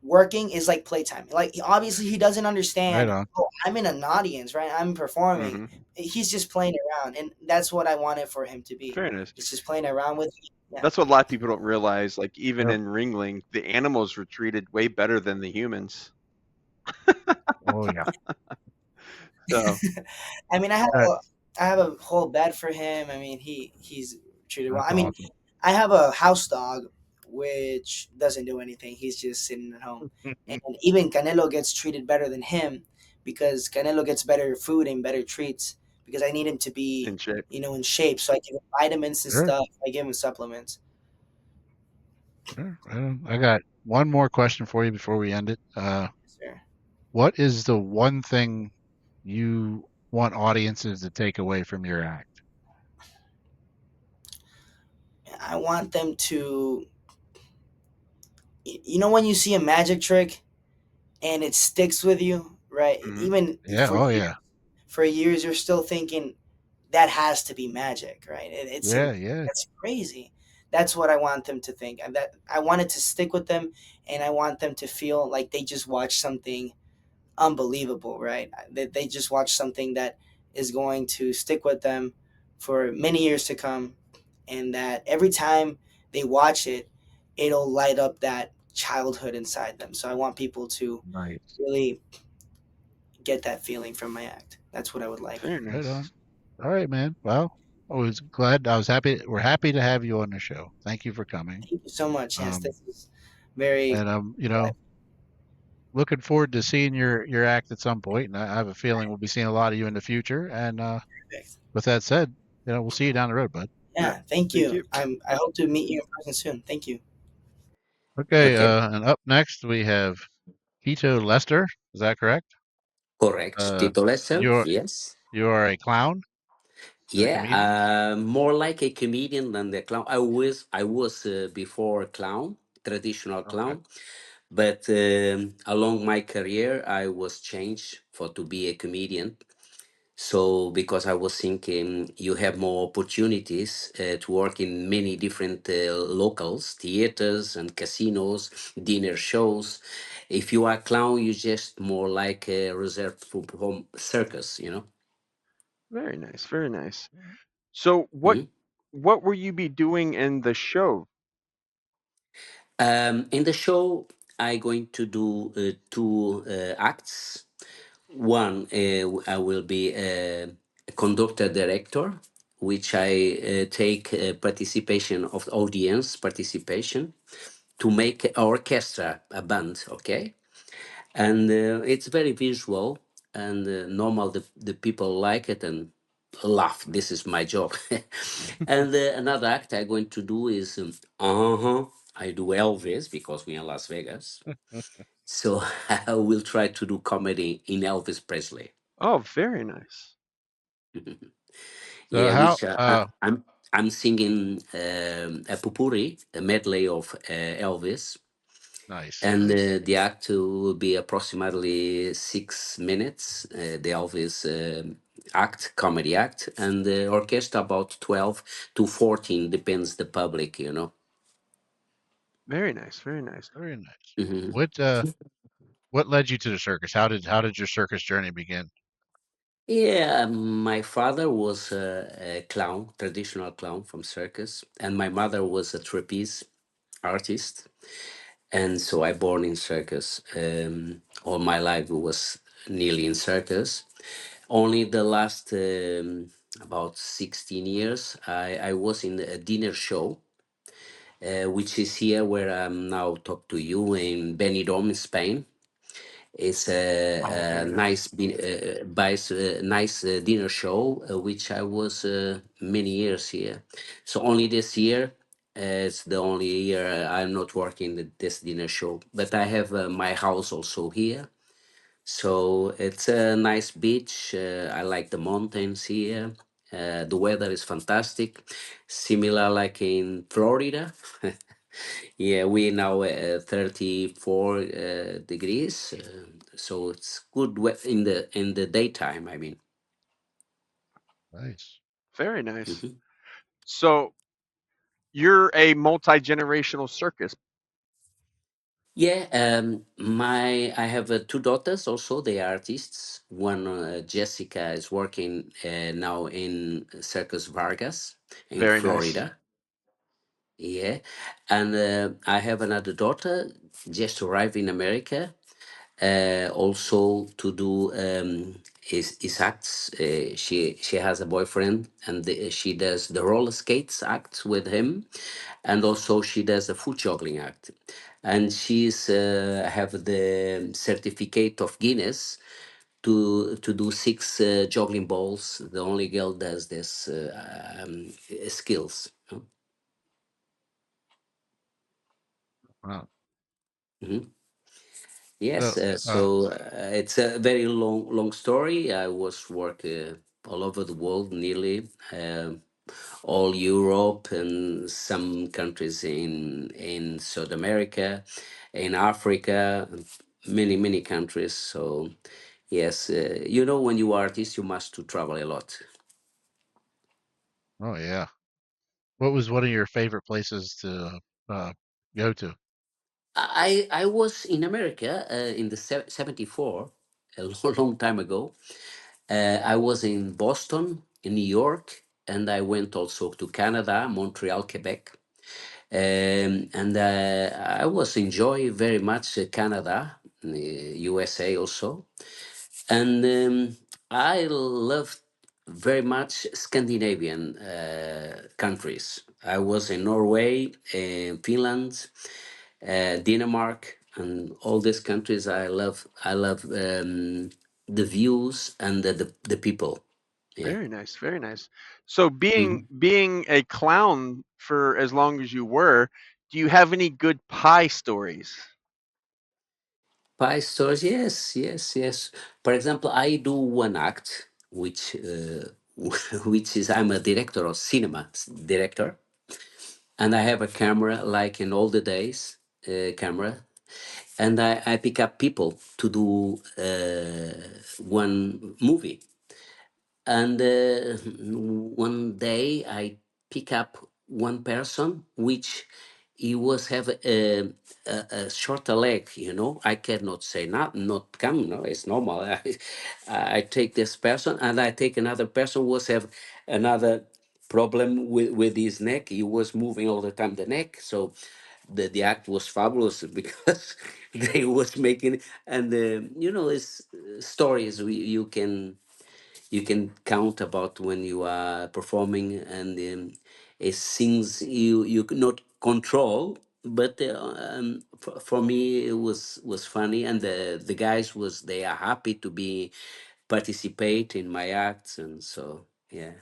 working is like playtime. Like, obviously he doesn't Right understand. on. Oh, I'm in an audience, right? I'm performing. Hmm. He's just playing around, and that's what I wanted for him to be. Very nice. It's just playing around with me. Yeah. That's what a lot of people don't realize. Like even Yep. in Ringling, the animals were treated way better than the humans. Oh, yeah. I mean, I have That, a I have a whole bed for him. I mean, he's treated well. that's I mean, awesome. I have a house dog which doesn't do anything. He's just sitting at home. And even Canelo gets treated better than him, because Canelo gets better food and better treats, because I need him to be, In shape. in shape. So I give him vitamins and Sure. stuff. I give him supplements. Sure. Well, I got one more question for you before we end it. Sure. What is the one thing you want audiences to take away from your act? I want them to, when you see a magic trick and it sticks with you, right? Hmm. Even Yeah. for Oh, years, yeah. you're still thinking that has to be magic, right? Yeah. Yeah. That's crazy. That's what I want them to think, and that I want it to stick with them, and I want them to feel like they just watched something unbelievable, right? That they just watched something that is going to stick with them for many years to come, and that every time they watch it, it'll light up that childhood inside them. So I want people to Nice. really get that feeling from my act. That's what I would like. Very Right nice. on. All right, man. Well, I was glad. I was happy. We're happy to have you on the show. Thank you for coming. Thank you so much. Yes, Um, this is very and looking forward to seeing your act at some point. And I have a feeling we'll be seeing a lot of you in the future. And perfect. with that said, we'll see you down the road, bud. Yeah. Yeah, thank Thank you. you. I hope to meet you in person soon. Thank you. Okay. Okay, And up next we have Tito Lester. Is that correct? correct. Uh, Tito Lester, you're yes. you are a clown and a Yeah, comedian. more like a comedian than the clown. I was before clown, traditional Okay. clown, but along my career, I was changed for to be a comedian. So because I was thinking you have more opportunities to work in many different locals, theaters and casinos, dinner shows. If you are a clown, you just more like reserved for home circus. Very nice. Very nice. So Mhm. what will you be doing in the show? In the show, I'm going to do two acts. One, I will be a conductor director, which I take participation of audience participation to make a orchestra, a band, okay? and it's very visual, and normal the people like it and laugh. This is my job. And another act I'm going to do is I do Elvis because we're in Las Vegas, so I will try to do comedy in Elvis Presley. Oh, very nice. So Yeah, how which I'm singing a pupuri, a medley of Elvis, nice, and nice. the act will be approximately 6 minutes. The Elvis act, comedy act, and the orchestra about 12 to 14, depends the public, you know. Very nice. Very nice. Very nice. Hmm. What led you to the circus? How did your circus journey begin? Yeah, my father was a clown, traditional clown from circus, and my mother was a trapeze artist. And so I born in circus. All my life was nearly in circus. Only the last about 16 years, I was in a dinner show, which is here where I'm now talk to you in Benidorm, Spain. It's Oh, a very nice, nice. nice dinner show, which I was many years here. So only this year, it's the only year I'm not working at this dinner show. But I have my house also here. So it's a nice beach. I like the mountains here. The weather is fantastic, similar like in Florida. Yeah, we now 34 degrees, so it's good in the daytime. I mean, Nice. Very nice. mhm. So you're a multi-generational circus. Yeah. My I have two daughters also. They are artists. One, Jessica, is working now in Circus Vargas in Very nice. Florida. Yeah, and I have another daughter just arrived in America, also to do is acts. She has a boyfriend, and she does the roller skates act with him, and also she does the foot juggling act, and she's have the certificate of Guinness to do six juggling balls. The only girl does this skills. Wow. Mhm. Yes, So it's a very long story. I was work all over the world, nearly all Europe and some countries in South America, in Africa, many countries. So yes, when you are artist, you must to travel a lot. oh yeah. What was one of your favorite places to uh, go to? I was in America in the 74, a long time ago. I was in Boston, in New York, and I went also to Canada, Montreal, Quebec. And I was enjoy very much Canada, USA also. And I love very much Scandinavian countries. I was in Norway, Finland, Denmark, and all these countries. I love the views and the people. Yeah. Very nice. Very nice. So Mhm. being a clown for as long as you were, do you have any good pie stories? Pie stores, yes, yes, yes. For example, I do one act, which which is I'm a director of cinema director, and I have a camera like in all the days, camera, and I pick up people to do one movie. And one day I pick up one person which he was have a shorter leg. I cannot say not come. No, it's normal. I take this person and I take another person who was have another problem with his neck. He was moving all the time the neck. So the act was fabulous because they was making, and it's stories you can count about when you are performing, and it's things you cannot control, but for me it was funny, and the guys was they are happy to be participate in my acts, and so yeah.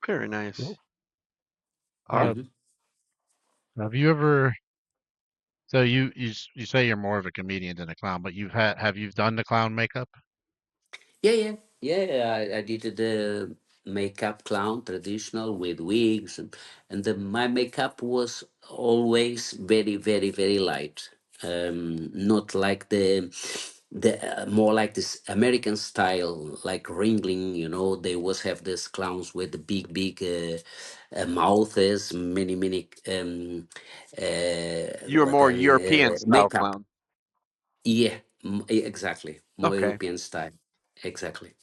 Very nice. Cool. Uh, Mhm. have you ever? So you say you're more of a comedian than a clown, but have you done the clown makeup? Yeah, yeah, yeah. I did the makeup clown traditional with wigs, and my makeup was always very, very, very light. Not like the more like this American style, like Ringling. You know, they always have these clowns with the big, big mouths, many, many You're more European style makeup. clown. Yeah, exactly. More Okay. European style. Exactly.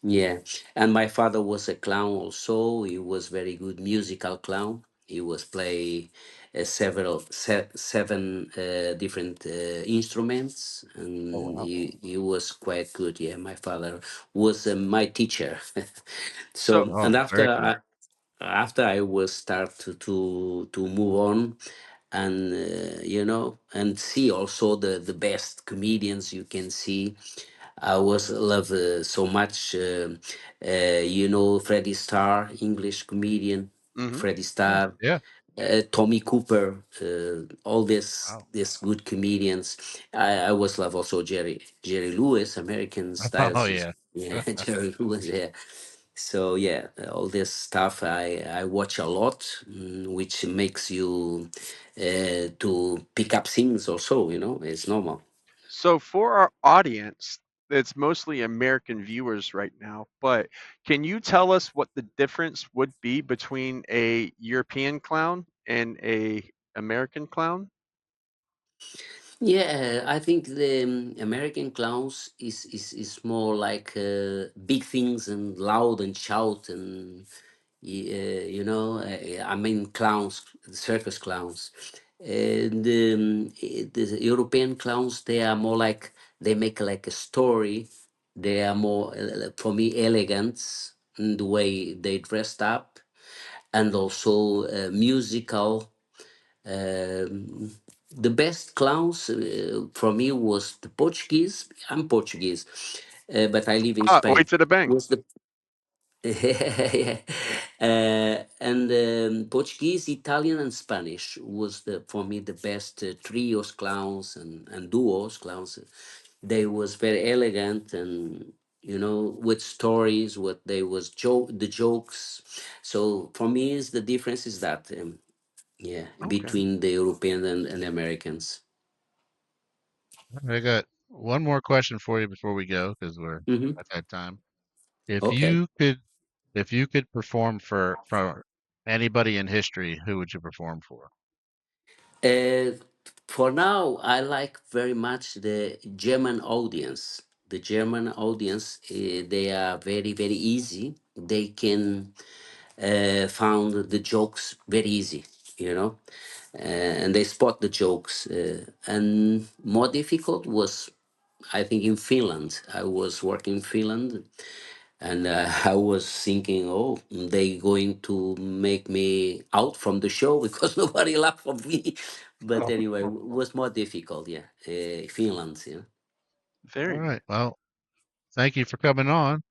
Yeah, and my father was a clown also. He was very good musical clown. He was play seven different instruments, Oh and wow. he was quite good. Yeah, my father was my teacher. So So, Oh, and very cool. after I was start to move on, and and see also the best comedians you can see. I was love so much Freddie Starr, English comedian, mhm. Freddie Yeah. Starr, Yeah. Tommy Cooper, all Wow. this good comedians. I was love also Jerry Lewis, American Oh styles. yeah. Yeah, Jerry Lewis. Yeah. So yeah, all this stuff I watch a lot, which makes you to pick up things also. It's normal. So for our audience, it's mostly American viewers right now, but can you tell us what the difference would be between a European clown and a American clown? Yeah, I think the American clowns is more like big things and loud and shout and I mean clowns, circus clowns, and the European clowns they are more like they make like a story. They are more for me elegant in the way they dressed up, and also musical. The best clowns for me was the Portuguese. I'm Portuguese, but I live in Ah, way Spain. to the bank. Was the yeah. And Portuguese, Italian, and Spanish was the for me the best trios clowns and duos clowns. They was very elegant and with stories. What they was the jokes. So for me, is the difference is that. Yeah, Okay. between the European and Americans. I got one more question for you before we go because we're Hmm. at that time. If Okay. you could, if you could perform for anybody in history, who would you perform for? Uh, for now, I like very much the German audience. The German audience, they are very, very easy. They can found the jokes very easy, and they spot the jokes. And more difficult was, I think, in Finland. I was working in Finland, and I was thinking, oh, they going to make me out from the show because nobody laughed at me. But Oh, anyway, it was more difficult. Yeah, Finland. Yeah. all Very nice. right. Well, thank you for coming on,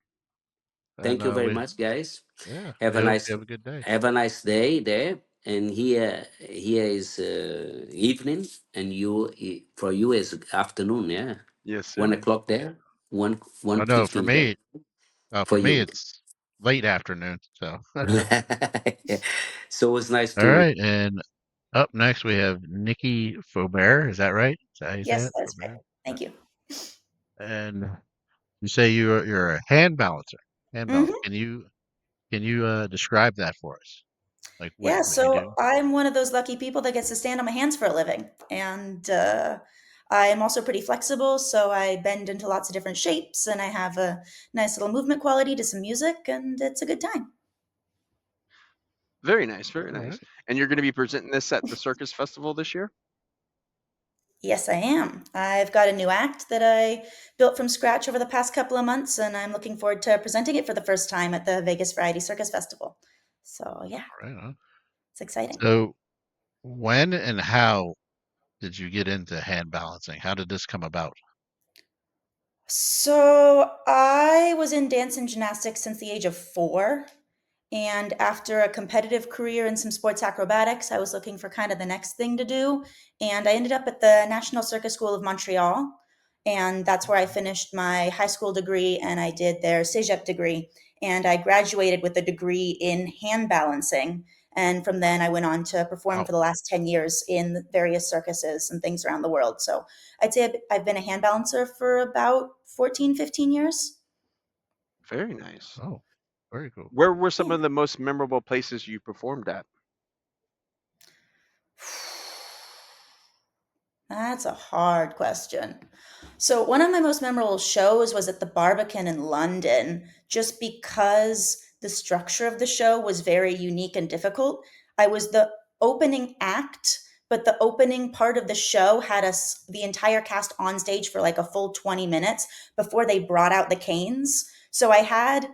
and Thank you very much, guys. yeah, Have a nice you have a good day. day there. And here is evening, and for you is afternoon. Yeah, Yes, 1 sir. o'clock there. Oh One no, 15 there for for me you. it's late afternoon. So, all So it's nice to. right. And up next we have Nikki Faubert. Is that right? Is that how you say Yes, it? that is right. Faubert. Uh, Thank you. And you say you're a hand balancer. Hand balance. Hmm. Can you describe that for us? Like Yeah, what you so do? I'm one of those lucky people that gets to stand on my hands for a living. And I'm also pretty flexible, so I bend into lots of different shapes and I have a nice little movement quality to some music, and it's a good time. Very nice. Very All nice. right. And you're going to be presenting this at the Circus Festival this year? Yes, I am. I've got a new act that I built from scratch over the past couple of months, and I'm looking forward to presenting it for the first time at the Vegas Variety Circus Festival. So, yeah. All right. Huh? It's exciting. So, when and how did you get into hand balancing? How did this come about? So I was in dance and gymnastics since the age of 4. And after a competitive career in some sports acrobatics, I was looking for kind of the next thing to do. And I ended up at the National Circus School of Montreal. And that's where I finished my high school degree and I did their cégep degree. And I graduated with a degree in hand balancing. And from then I went on to perform Wow. for the last 10 years in various circuses and things around the world. So I'd say I've been a hand balancer for about 14, 15 years. Very nice. Oh, very cool. Where were some Yeah. of the most memorable places you performed at? That's a hard question. So, one of my most memorable shows was at the Barbican in London, just because the structure of the show was very unique and difficult. I was the opening act, but the opening part of the show had us, the entire cast on stage for like a full 20 minutes before they brought out the canes. So, I had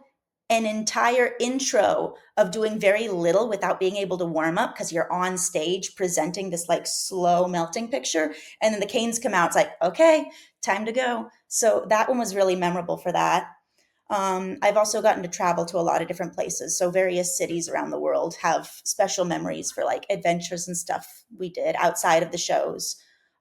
an entire intro of doing very little without being able to warm up because you're on stage presenting this like slow melting picture, and then the canes come out. It's like, okay, time to go. So that one was really memorable for that. I've also gotten to travel to a lot of different places. So various cities around the world have special memories for like adventures and stuff we did outside of the shows.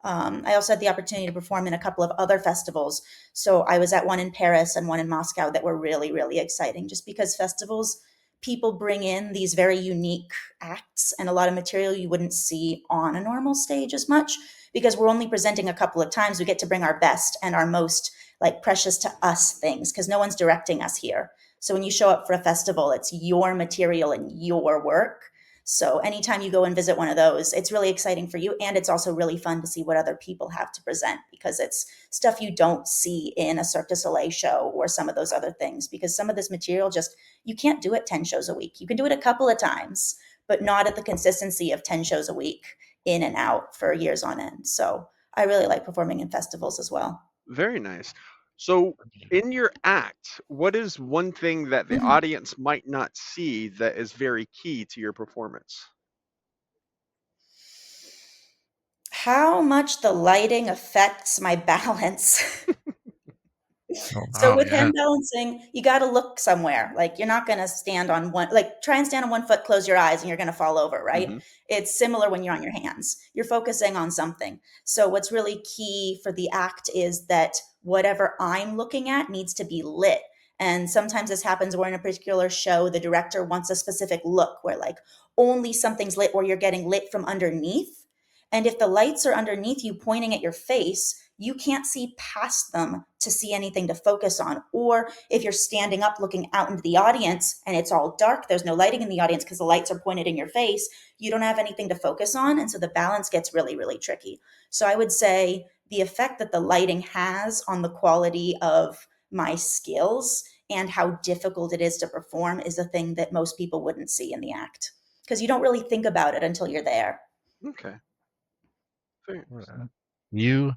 I also had the opportunity to perform in a couple of other festivals. So I was at one in Paris and one in Moscow that were really, really exciting just because festivals, people bring in these very unique acts and a lot of material you wouldn't see on a normal stage as much because we're only presenting a couple of times. We get to bring our best and our most like precious to us things because no one's directing us here. So when you show up for a festival, it's your material and your work. So anytime you go and visit one of those, it's really exciting for you. And it's also really fun to see what other people have to present because it's stuff you don't see in a Cirque du Soleil show or some of those other things. Because some of this material just, you can't do it 10 shows a week. You can do it a couple of times, but not at the consistency of 10 shows a week in and out for years on end. So I really like performing in festivals as well. Very nice. So, in your act, what is one thing that the audience might not see that is very key to your performance? How much the lighting affects my balance. Oh, So wow. with Yeah. hand balancing, you got to look somewhere. Like you're not going to stand on one, like try and stand on one foot, close your eyes, and you're going to fall over, right? Hmm. It's similar when you're on your hands. You're focusing on something. So what's really key for the act is that whatever I'm looking at needs to be lit. And sometimes this happens where in a particular show, the director wants a specific look where like only something's lit or you're getting lit from underneath. And if the lights are underneath you pointing at your face, you can't see past them to see anything to focus on. Or if you're standing up looking out into the audience and it's all dark, there's no lighting in the audience because the lights are pointed in your face, you don't have anything to focus on. And so the balance gets really, really tricky. So I would say the effect that the lighting has on the quality of my skills and how difficult it is to perform is a thing that most people wouldn't see in the act because you don't really think about it until you're there. Okay. Very nice. You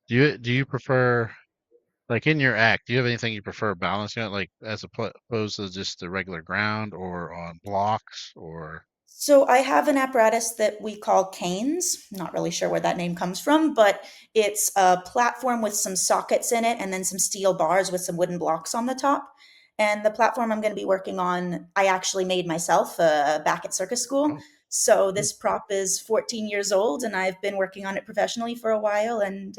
do you prefer like in your act? Do you have anything you prefer balancing it like as opposed to just the regular ground or on blocks or? So I have an apparatus that we call canes. Not really sure where that name comes from, but it's a platform with some sockets in it and then some steel bars with some wooden blocks on the top. And the platform I'm going to be working on, I actually made myself back at circus school. Oh, So hmm, this prop is 14 years old and I've been working on it professionally for a while and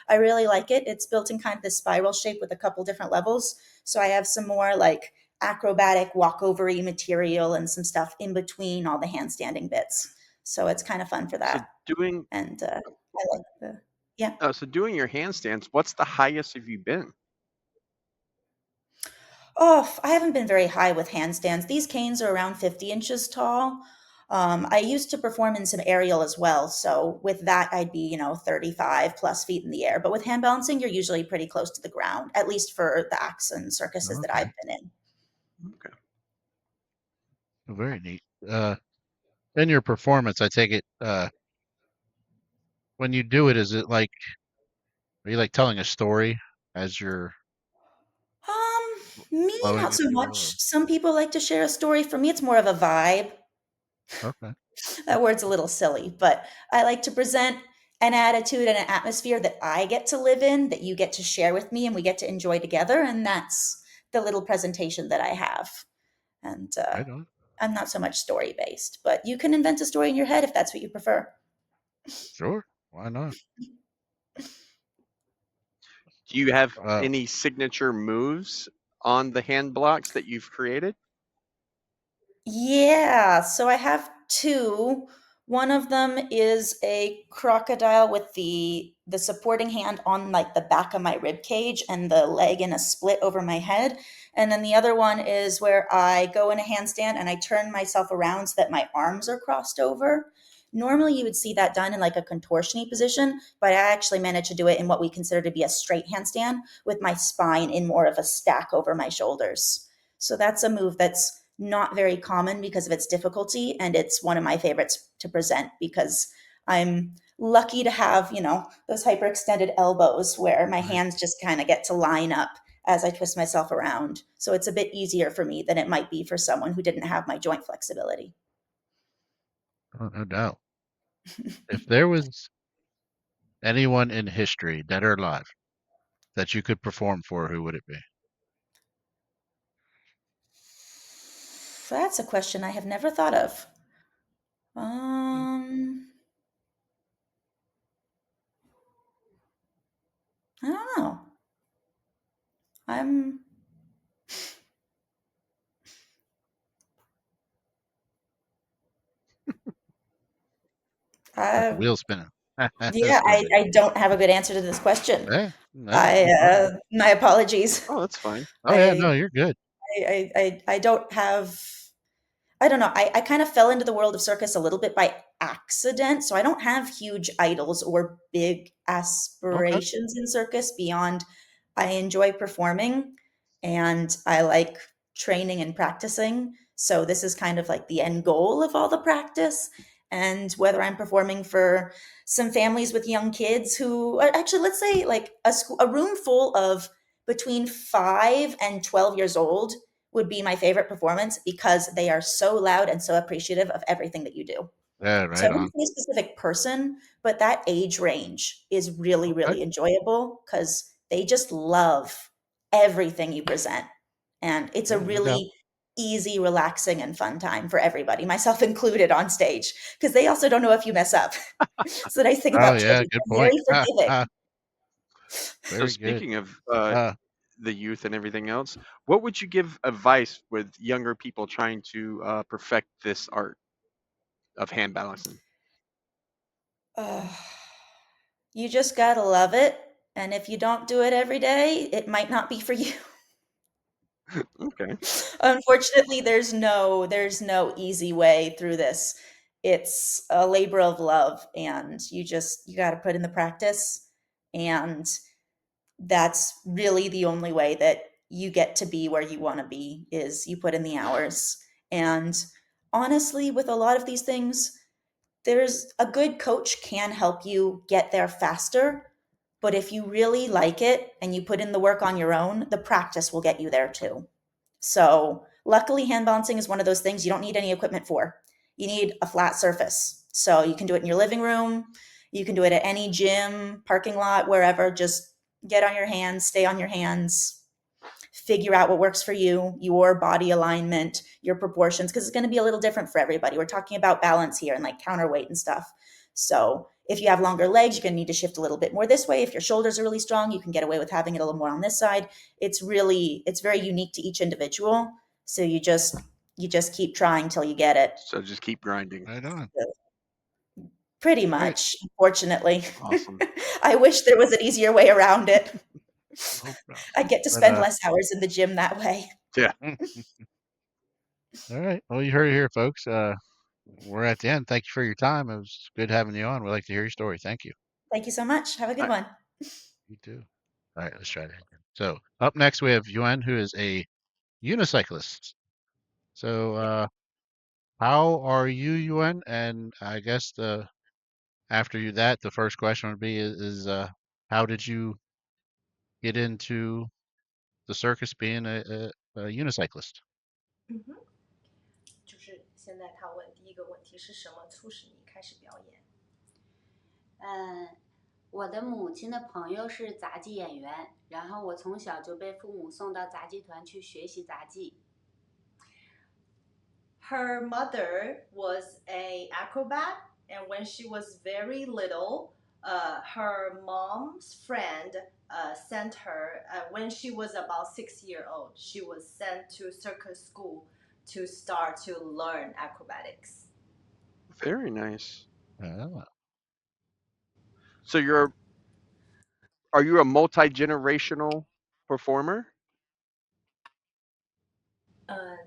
I really like it. It's built in kind of this spiral shape with a couple different levels. So I have some more like acrobatic walkovery material and some stuff in between all the handstanding bits. So it's kind of fun for So that. doing And I like the, yeah. so doing your handstands, what's the highest have you been? Oh, I haven't been very high with handstands. These canes are around 50 inches tall. I used to perform in some aerial as well. So with that, I'd be, 35 plus feet in the air. But with hand balancing, you're usually pretty close to the ground, at least for the acts and circuses that I've okay. been in. Okay. Very neat. In your performance, I take it, when you do it, is it like, are you like telling a story as you're Um, Me, flowing, not if so you will? Or? much. Some people like to share a story. For me, it's more of a vibe. Okay. That word's a little silly, but I like to present an attitude and an atmosphere that I get to live in, that you get to share with me, and we get to enjoy together. And that's the little presentation that I have. And Right on. I'm not so much story based, but you can invent a story in your head if that's what you prefer. Sure. Why not? Do you have Uh, any signature moves on the hand blocks that you've created? Yeah, so I have two. One of them is a crocodile with the supporting hand on like the back of my rib cage and the leg in a split over my head. And then the other one is where I go in a handstand and I turn myself around so that my arms are crossed over. Normally you would see that done in like a contortiony position, but I actually managed to do it in what we consider to be a straight handstand with my spine in more of a stack over my shoulders. So that's a move that's not very common because of its difficulty. And it's one of my favorites to present because I'm lucky to have, those hyperextended elbows where my right. hands just kind of get to line up as I twist myself around. So it's a bit easier for me than it might be for someone who didn't have my joint flexibility. Oh, no doubt. If there was anyone in history, dead or alive, that you could perform for, who would it be? That's a question I have never thought of. Um, I don't know. I'm Got the I wheel spinning. yeah, That's I, funny. I don't have a good answer to this question. Yeah, no problem. My apologies. Oh, that's fine. Oh yeah, I no, you're good. I don't have. I don't know. I kind of fell into the world of circus a little bit by accident. So I don't have huge idols or big Okay. aspirations in circus beyond I enjoy performing and I like training and practicing. So this is kind of like the end goal of all the practice. And whether I'm performing for some families with young kids who actually, let's say like a room full of between 5 and 12 years old would be my favorite performance because they are so loud and so appreciative of everything that you do. Yeah, So I right on. wouldn't say a specific person, but that age range is really, Okay. really enjoyable because they just love everything you present. And it's a Yeah, no doubt. really easy, relaxing, and fun time for everybody, myself included on stage, because they also don't know if you mess up. So the nice thing Oh about yeah, children, good they're point. very forgiving. So Very good. speaking of Uh, the youth and everything else, what would you give advice with younger people trying to perfect this art of hand balancing? Ugh. You just gotta love it. And if you don't do it every day, it might not be for you. Okay. Unfortunately, there's no easy way through this. It's a labor of love and you got to put in the practice and that's really the only way that you get to be where you want to be is you put in the hours. And honestly, with a lot of these things, there's a good coach can help you get there faster, but if you really like it and you put in the work on your own, the practice will get you there too. So, luckily, hand balancing is one of those things you don't need any equipment for. You need a flat surface. So, you can do it in your living room, you can do it at any gym, parking lot, wherever. Just get on your hands, stay on your hands, figure out what works for you, your body alignment, your proportions, because it's going to be a little different for everybody. We're talking about balance here and like counterweight and stuff. So if you have longer legs, you're going to need to shift a little bit more this way. If your shoulders are really strong, you can get away with having it a little more on this side. It's very unique to each individual. So you just keep trying till you get it. So just keep grinding. right on. Pretty All right. much, unfortunately. Awesome. I wish there was an easier way around it. No problem. I get to But spend less hours in the gym that way. Yeah. all right. Well, you heard it here, folks. We're at the end. Thank you for your time. It was good having you on. We'd like to hear your story. Thank you. Thank you so much. Have a good I, one. You too. All right, let's try that again. So up next we have Yuan, who is a unicyclist. So how are you, Yuan? And I guess the after you that, the first question would be is how did you get into the circus being a unicyclist? 现在他问第一个问题是什么促使你开始表演？我的母亲的朋友是杂技演员，然后我从小就被父母送到杂技团去学习杂技。Her mother was a acrobat, and when she was very little, her mom's friend sent her. When she was about 6 years old, she was sent to circus school to start to learn acrobatics. Very nice. Ah, So are you a multi-generational performer?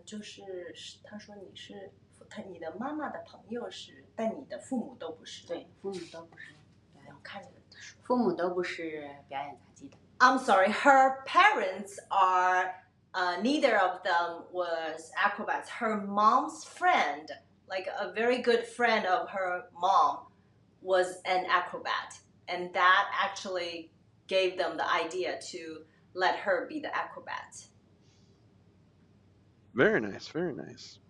就是他说你的妈妈的朋友是，但你的父母都不是。对，父母都不是。我看着父母都不是表演杂技的。I'm sorry, her parents are neither of them was acrobats. Her mom's friend, like a very good friend of her mom, was an acrobat, and that actually gave them the idea to let her be the acrobat. Very nice, very nice.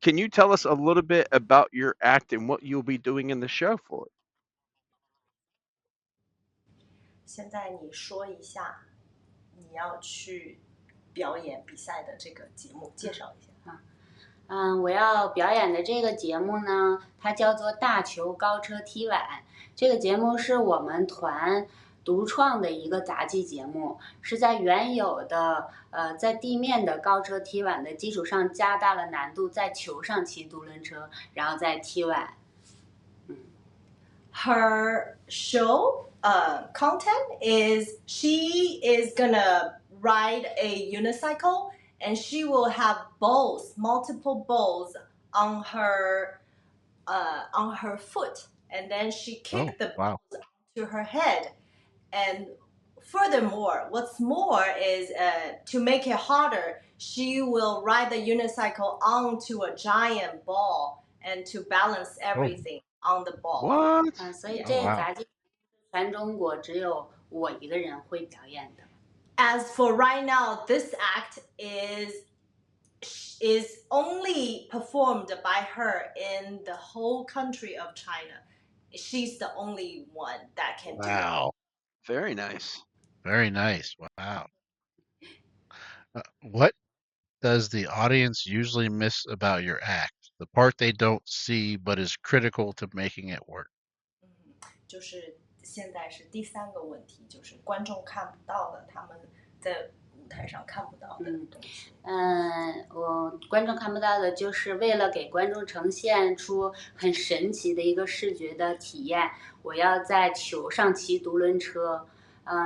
Can you tell us a little bit about your act and what you'll be doing in the show for it? 现在你说一下你要去表演比赛的这个节目，介绍一下。我要表演的这个节目呢，它叫做大球高车踢碗。这个节目是我们团独创的一个杂技节目，是在原有的在地面的高车踢碗的基础上加大了难度，在球上骑独轮车，然后再踢碗。Her show content is she is gonna ride a unicycle and she will have balls, multiple balls on her foot, and then she kicked the balls to her head. And furthermore, what's more is to make it harder, she will ride the unicycle onto a giant ball and to balance everything on the ball. What? 所以这个杂技全中国只有我一个人会表演的。As for right now, this act is only performed by her in the whole country of China. She's the only one that can do it. wow. Very nice. Very nice. Wow. What does the audience usually miss about your act? The part they don't see but is critical to making it work. 就是现在是第三个问题，就是观众看不到的，他们在舞台上看不到的东西。观众看不到的，就是为了给观众呈现出很神奇的一个视觉的体验，我要在球上骑独轮车，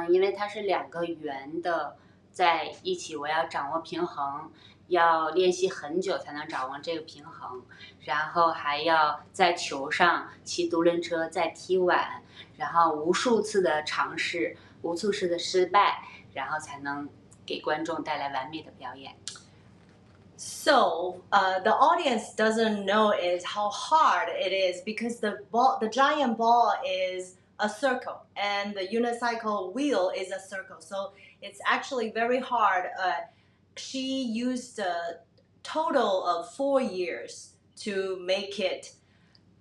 因为它是两个圆的在一起，我要掌握平衡，要练习很久才能掌握这个平衡，然后还要在球上骑独轮车，再踢碗，然后无数次的尝试，无数次的失败，然后才能给观众带来完美的表演。So the audience doesn't know is how hard it is because the giant ball is a circle and the unicycle wheel is a circle. So it's actually very hard. She used a total of 4 years to make it.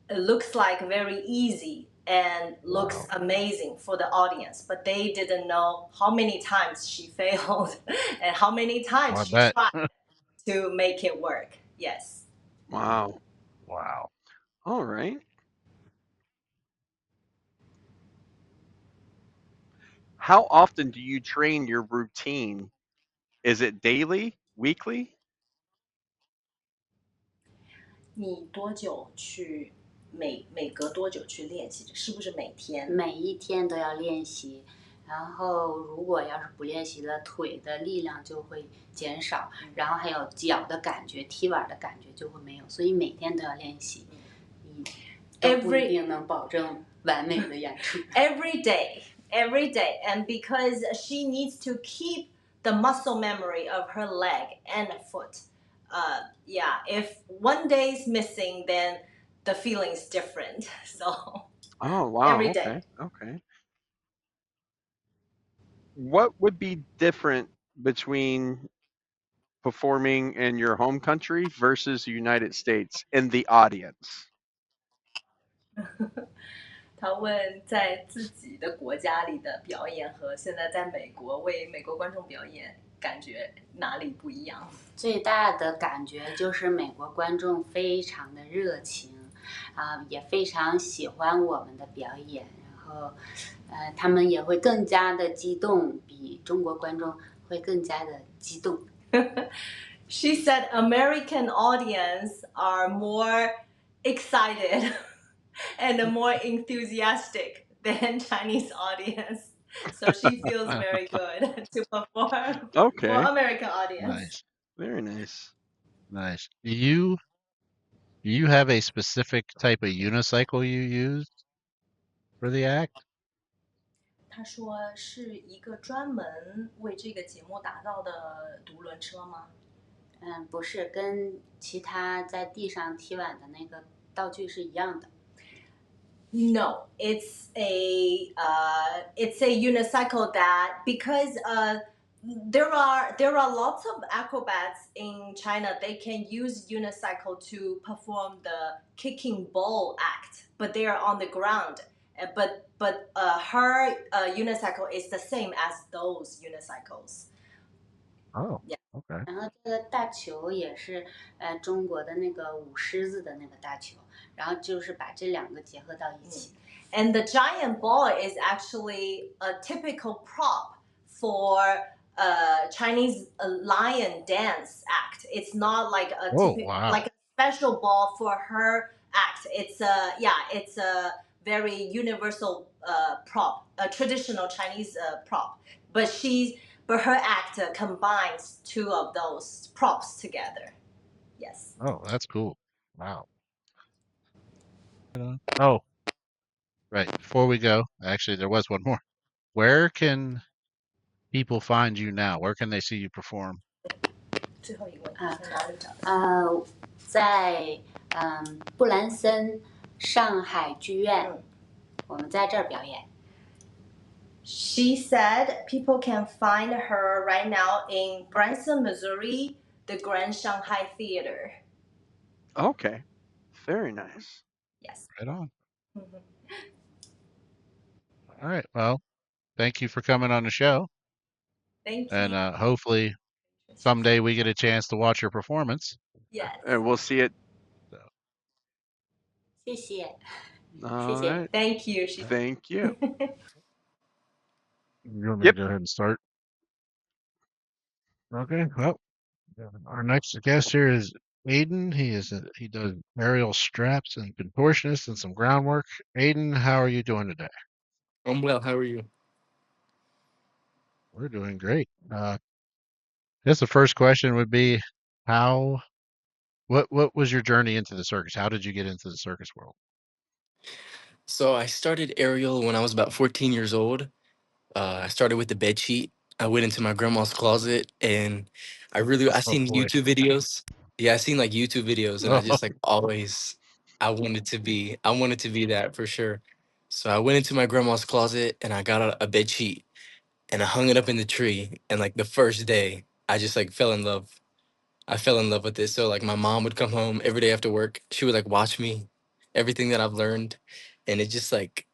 It looks like very easy and looks amazing for the audience, but they didn't know how many times she failed and how many times she tried to make it work. Yes. Wow. Wow. All right. How often do you train your routine? Is it daily, weekly? 你多久去每隔多久去练习？是不是每天？每一天都要练习，然后如果要是不练习了，腿的力量就会减少，然后还有脚的感觉、踢碗的感觉就会没有，所以每天都要练习。都不一定能保证完美的演出。Every day, and because she needs to keep the muscle memory of her leg and foot. Yeah, if one day is missing, then the feeling is different. So. Oh wow. Every day. Okay. What would be different between performing in your home country versus the United States in the audience? 他问在自己的国家里的表演和现在在美国为美国观众表演，感觉哪里不一样？最大的感觉就是美国观众非常的热情，也非常喜欢我们的表演，然后，他们也会更加的激动，比中国观众会更加的激动。She said American audience are more excited and more enthusiastic than Chinese audience. So she feels very good to perform for Okay, American audience. Nice, very nice. nice. Do you have a specific type of unicycle you use for the act? 他说是一个专门为这个节目打造的独轮车吗？不是，跟其他在地上踢碗的那个道具是一样的。No, it's a unicycle that because there are lots of acrobats in China. They can use unicycle to perform the kicking ball act, but they are on the ground. But her unicycle is the same as those unicycles. Oh, Yeah. okay. 然后这个大球也是，中国的那个舞狮子的那个大球，然后就是把这两个结合到一起。And the giant ball is actually a typical prop for Chinese lion dance act. It's not like a Oh, typical wow. like a special ball for her act. It's a very universal prop, a traditional Chinese prop. But her act combines two of those props together. Yes. Oh, that's cool. Wow. Oh, right. Before we go, actually, there was one more. Where can people find you now? Where can they see you perform? 最后一个问题在哪里找？在布兰森上海剧院，我们在这儿表演。She said people can find her right now in Branson, Missouri, the Grand Shanghai Theater. Okay, very nice. Yes. Right on. All right. Well, thank you for coming on the show. Thank And you. hopefully someday we get a chance to watch your performance. Yes. And we'll see it. So, 谢谢， All right. Thank you. She Thank you. you want me Yep. to go ahead and start? Okay. Well, our next guest here is Aiden. He does aerial straps and contortionists and some groundwork. Aiden, how are you doing today? I'm well. How are you? We're doing great. I guess the first question would be how what was your journey into the circus? How did you get into the circus world? So I started aerial when I was about 14 years old. I started with the bed sheet. I went into my grandma's closet and I Oh seen boy. YouTube videos. Yeah, I seen like YouTube videos and I Oh, just like always I wanted to be that for sure. So I went into my grandma's closet and I got a bed sheet and I hung it up in the tree and like the first day I just like fell in love. I fell in love with it. So like my mom would come home every day after work. She would like watch me, everything that I've learned, and it just like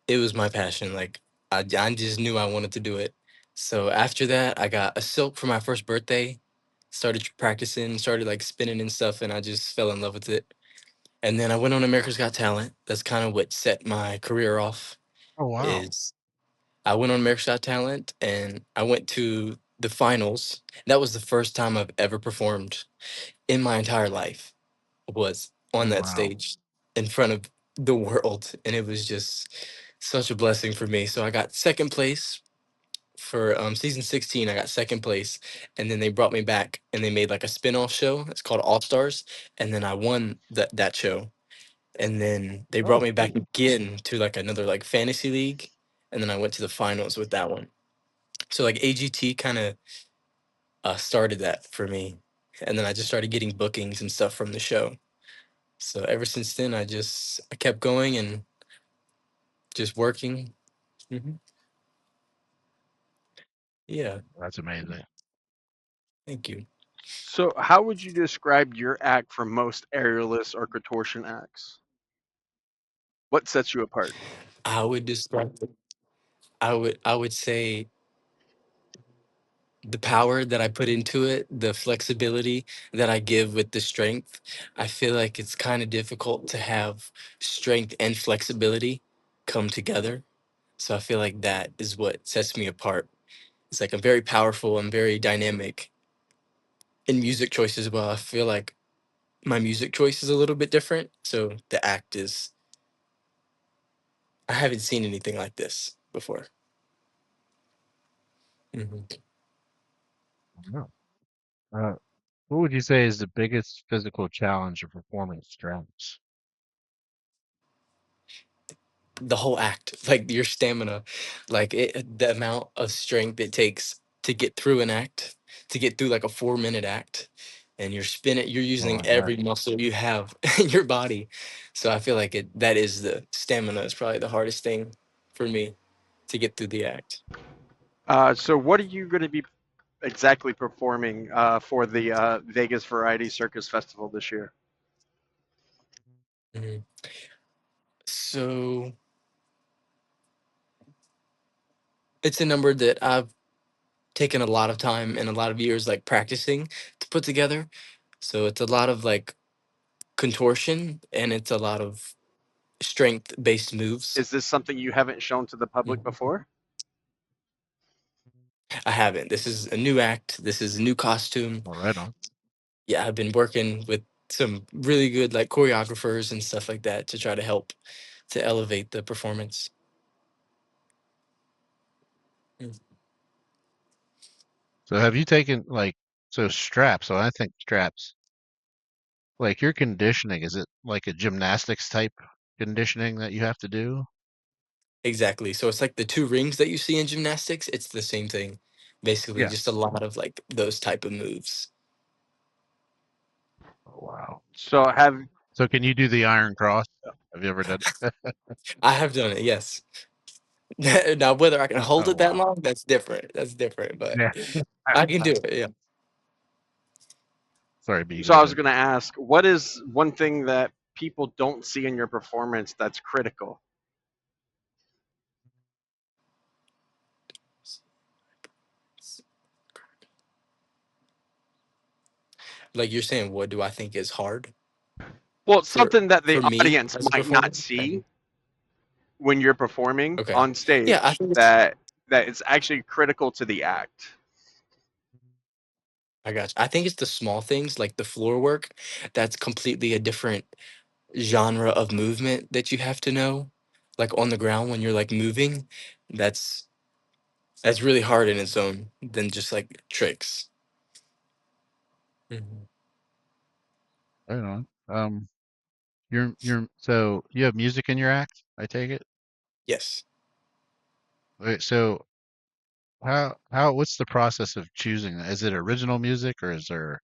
it was my passion. Like I just knew I wanted to do it. So after that, I got a silk for my first birthday. Started practicing, started like spinning and stuff, and I just fell in love with it. And then I went on America's Got Talent. That's kind of what set my career off. oh wow. Is I went on America's Got Talent and I went to the finals. That was the first time I've ever performed in my entire life was on Oh that wow. stage in front of the world. And it was just such a blessing for me. So I got second place for season 16. I got second place. And then they brought me back and they made like a spin-off show. It's called All Stars. And then I won that show. And then they brought Oh, me back again to like another like fantasy league. And then I went to the finals with that one. So like AGT kind of started that for me. And then I just started getting bookings and stuff from the show. So ever since then, I kept going and just working. Hmm. Yeah, that's amazing. thank you. So, how would you describe your act from most aerialist or contortion acts? What sets you apart? I would describe it. I would say the power that I put into it, the flexibility that I give with the strength. I feel like it's kind of difficult to have strength and flexibility come together. So I feel like that is what sets me apart. It's like I'm very powerful, I'm very dynamic in music choice as well. I feel like my music choice is a little bit different. So the act is, I haven't seen anything like this before. Mhm. Yeah. Uh, what would you say is the biggest physical challenge of performing straps? The whole act, like your stamina, like the amount of strength it takes to get through an act, to get through like a 4 minute act, and you're Oh, using I bet. every muscle you have in your body. So I feel like that is the stamina is probably the hardest thing for me to get through the act. So, what are you going to be exactly performing for the Vegas Variety Circus Festival this year? Mhm. So it's a number that I've taken a lot of time and a lot of years like practicing to put together. So it's a lot of like contortion and it's a lot of strength based moves. Is this something you haven't shown to the public Mhm. before? I haven't. This is a new act. This is a new costume. All right on. Yeah, I've been working with some really good like choreographers and stuff like that to try to help to elevate the performance. Mm. So have you taken like so straps? So I think straps, like your conditioning, is it like a gymnastics type conditioning that you have to do? Exactly. So it's like the two rings that you see in gymnastics. It's the same thing. Basically, Yeah. just a lot of like those type of moves. Oh, wow. So, have So can you do the iron cross? Have you ever done it? I have done it. Yes. Now, whether I can hold Oh, it that wow. long, that's different. That's different, but Yeah. I can do it. Yeah. Sorry, B, so go I was ahead. going to ask, what is one thing that people don't see in your performance that's critical? Like you're saying, what do I think is hard Well, for something that the for me audience as a might performer? not Okay. see when you're performing Okay. on Yeah, I stage think it's that it's actually critical to the act. I got you. I think it's the small things like the floor work. That's completely a different genre of movement that you have to know. Like on the ground when you're like moving, that's that's really hard in its own than just like tricks. Mhm. Right on. So you have music in your act, I take it? Yes. Wait, so what's the process of choosing that? Is it original music or is there,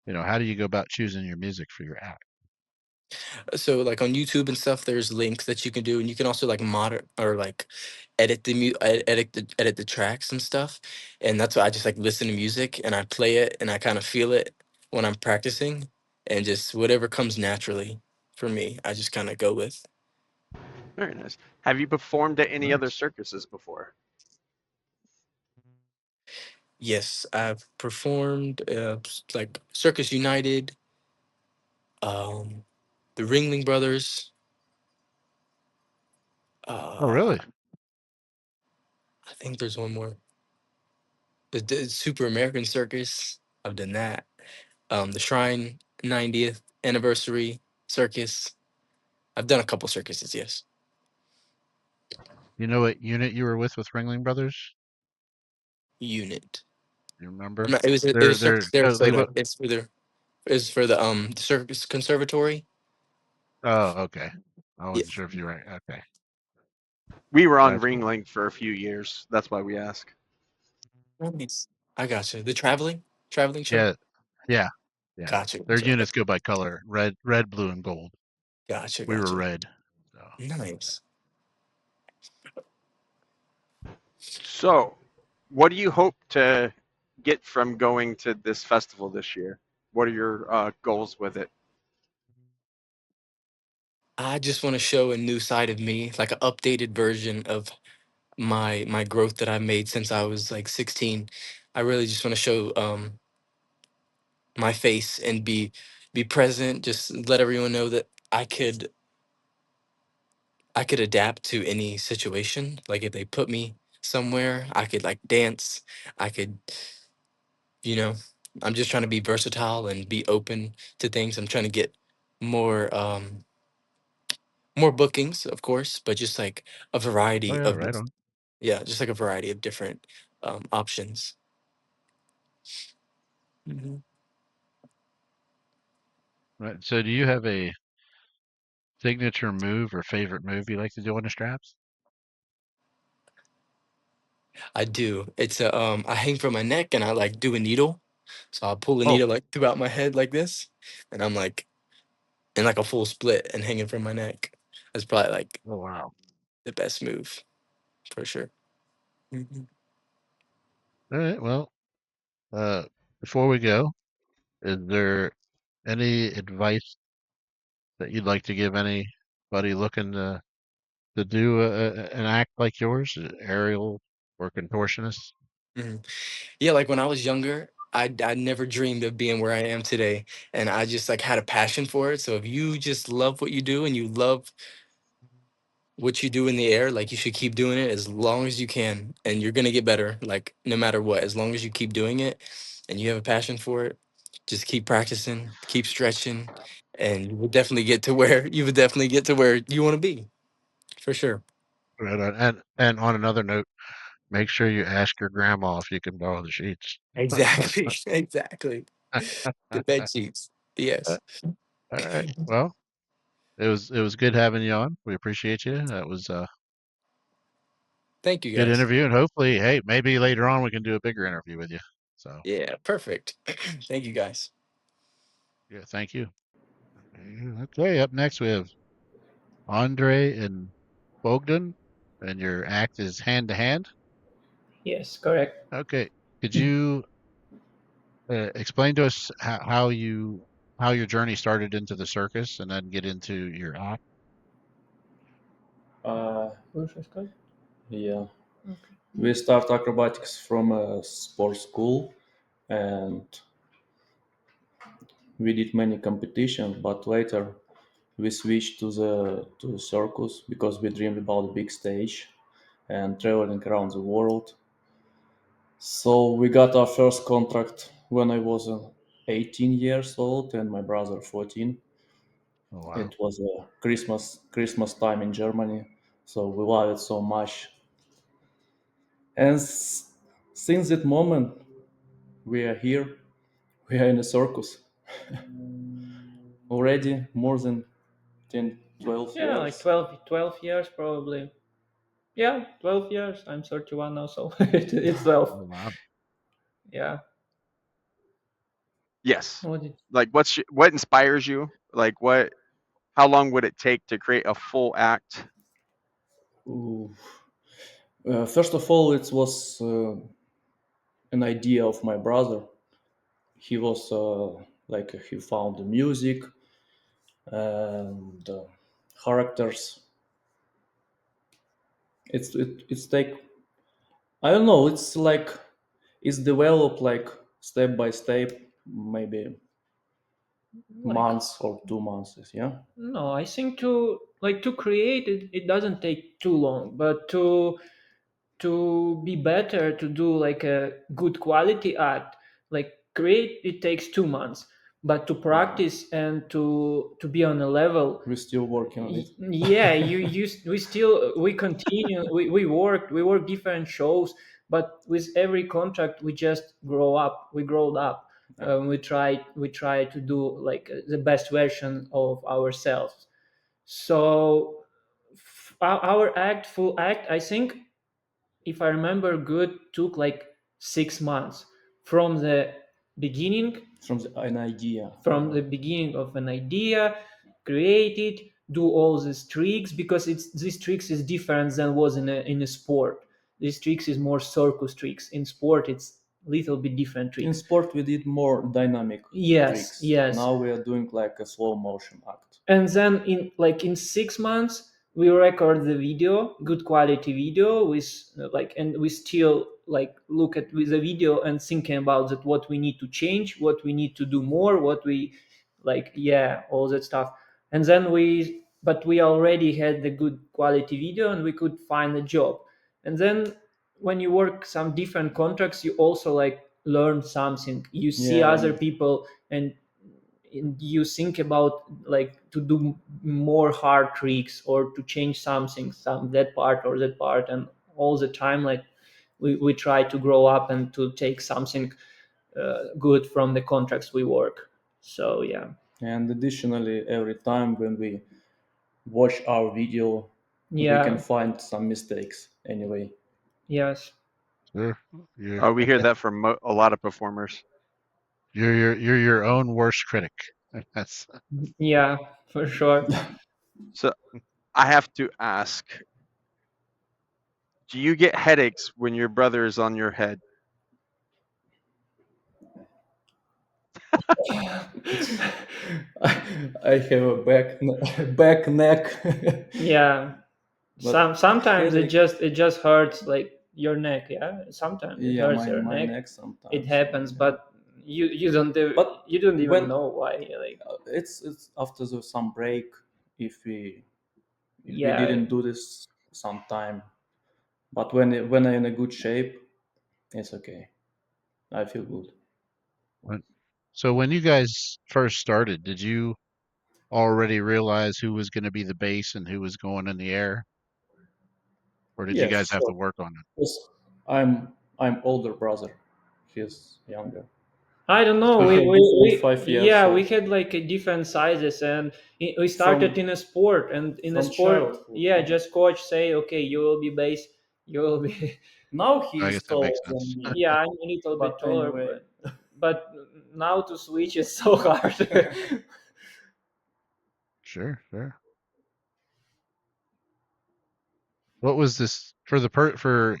how do you go about choosing your music for your act? So like on YouTube and stuff, there's links that you can do, and you can also like mod or like edit the tracks and stuff. And that's why I just like listen to music and I play it and I kind of feel it when I'm practicing, and just whatever comes naturally for me, I just kind of go with. Very nice. Have you performed at any other Nice. circuses before? Yes, I've performed like Circus United, um, the Ringling Brothers. Oh, Uh, really? I think there's one more. The Super American Circus. I've done that. The Shrine 90th anniversary circus. I've done a couple circuses. Yes. You know what unit you were with Ringling Brothers? Unit. You remember? No, it They're was Circus they're oh, they Sarasota. look. It's for the Circus Conservatory. Oh, okay. I Yeah. wasn't sure if you were right. Okay, We were on that's cool. Ringling for a few years. That's why we ask. Nice. I gotcha. The traveling show. Yeah, yeah, yeah. Gotcha. Their Gotcha. Okay. units go by color: red, blue, and gold. Gotcha. We were Gotcha. red. So Nice. So, what do you hope to get from going to this festival this year? What are your goals with it? I just want to show a new side of me, like an updated version of my growth that I made since I was like 16. I really just want to show my face and be present, just let everyone know that I could adapt to any situation. Like if they put me somewhere, I could like dance. I could, you know, I'm just trying to be versatile and be open to things. I'm trying to get more more bookings, of course, but just like a Oh variety yeah, of right on. yeah, just like a variety of different options. Mhm. Right. So do you have a signature move or favorite move you like to do on the straps? I do. It's a I hang from my neck and I like do a needle. So I'll pull the Oh, needle like throughout my head like this, and I'm like in like a full split and hanging from my neck. That's probably like oh wow. the best move for sure. Mhm. All right. Well, uh, before we go, is there any advice that you'd like to give anybody looking to do an act like yours, aerial or contortionist? Mhm. Yeah, like when I was younger, I never dreamed of being where I am today, and I just like had a passion for it. So if you just love what you do and you love what you do in the air, like you should keep doing it as long as you can, and you're gonna get better. Like no matter what, as long as you keep doing it, and you have a passion for it, just keep practicing, keep stretching, and you will definitely get to where you would definitely get to where you want to be for sure. Right on. And on another note, make sure you ask your grandma if you can borrow the sheets. Exactly, exactly. The bed sheets. Uh, Yes. All right. Well, it was good having you on. We appreciate you. That was a Thank you good guys. interview, and hopefully, hey, maybe later on we can do a bigger interview with you. So, Yeah, perfect. Thank you guys. yeah, thank you. Okay, up next we have Andre and Bogdan, and your act is hand to hand. Yes, correct. Okay, could you explain to us how your journey started into the circus, and then get into your act? Who's this guy? Yeah. Okay. We start acrobatics from a sports school, and we did many competitions. But later, we switched to circus because we dreamed about the big stage and traveling around the world. So we got our first contract when I was 18 years old and my brother 14. Oh wow! It was a Christmas time in Germany, so we loved it so much. And since that moment, we are here. We are in a circus already more than 10, 12 Yeah, years. like 12 years probably. Yeah, 12 years. I'm 31 now, so it's 12. Oh wow! Yeah. Yes. What did, Like what inspires you? Like what how long would it take to create a full act? Ooh. First of all, it was an idea of my brother. He was like he found the music and characters. It's take, I don't know. It's like it's developed like step by step, maybe like months or 2 months. Yeah. no, I think to create it, it doesn't take too long, but to be better, to do like a good quality art, like create, it takes 2 months, but to practice and to be on a level. We're still working on it. Yeah, we still we continue, we work different shows, but with every contract we just grow up, we growed up. We try to do like the best version of ourselves. So our full act, I think, if I remember good, took like 6 months from the beginning, An idea. from the beginning of an idea, create it, do all these tricks, because it's these tricks is different than was in a sport. These tricks is more circus tricks. In sport, it's little bit different In tricks. sport, we did more dynamic Yes, tricks. yes. Now we are doing like a slow motion act. And then in 6 months we record the video, good quality video with and we still look at with the video and thinking about that, what we need to change, what we need to do more, what we yeah, all that stuff. And then we already had the good quality video and we could find a job. And then when you work some different contracts, you also learn something, you see Yeah, other people, and you think about to do more hard tricks or to change something, that part or that part. And all the time we try to grow up and to take something good from the contracts we work. So yeah. and additionally, every time when we watch our video, we can Yeah. find some mistakes anyway. Yes. Sure. You're We hear that from a lot of performers. you're your own worst critic. That's Yeah, for sure. So I have to ask, do you get headaches when your brother is on your head? I have a back neck. Yeah. But Sometimes headache, it just hurts your neck. Yeah, sometimes it yeah, hurts your my neck. neck It sometimes. happens, Yeah. but you don't do, But you don't even when know why. it's after some break, if we Yeah. didn't do this sometime. But when I'm in a good shape, it's okay. I feel good. when, so when you guys first started, did you already realize who was going to be the base and who was going in the air, or did you Yes, guys have to sure. work on it? Yes, I'm older brother. He's younger. I don't know. We So have different 5 years, Yeah, we so had different sizes, and we started from in a sport, and in a from sport, childhood. yeah, just coach say, okay, you will be base, you will be. Now I he's guess that taller makes than sense. me, Yeah, I'm a little bit but taller, anyway, but now to switch is so hard. Sure, sure. What was this for for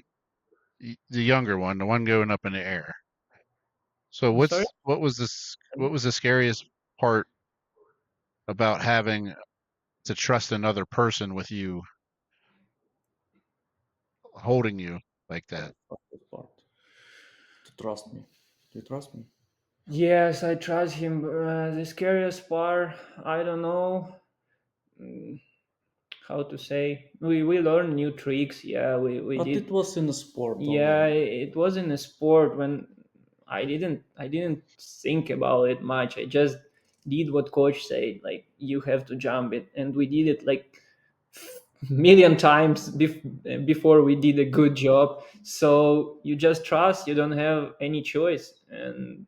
the younger one, the one going up in the air? So Sorry. what was the scariest part about having to trust another person with you holding you like what that? was the part? To trust me. Do you trust me? Yes, I trust him. The scariest part, I don't know. Mm, how to say, we learn new tricks. Yeah, we But did. it was in the sport Yeah, only. it was in a sport when I didn't think about it much. I just did what coach said, like you have to jump it, and we did it like million times before we did a good job. So you just trust, you don't have any choice, and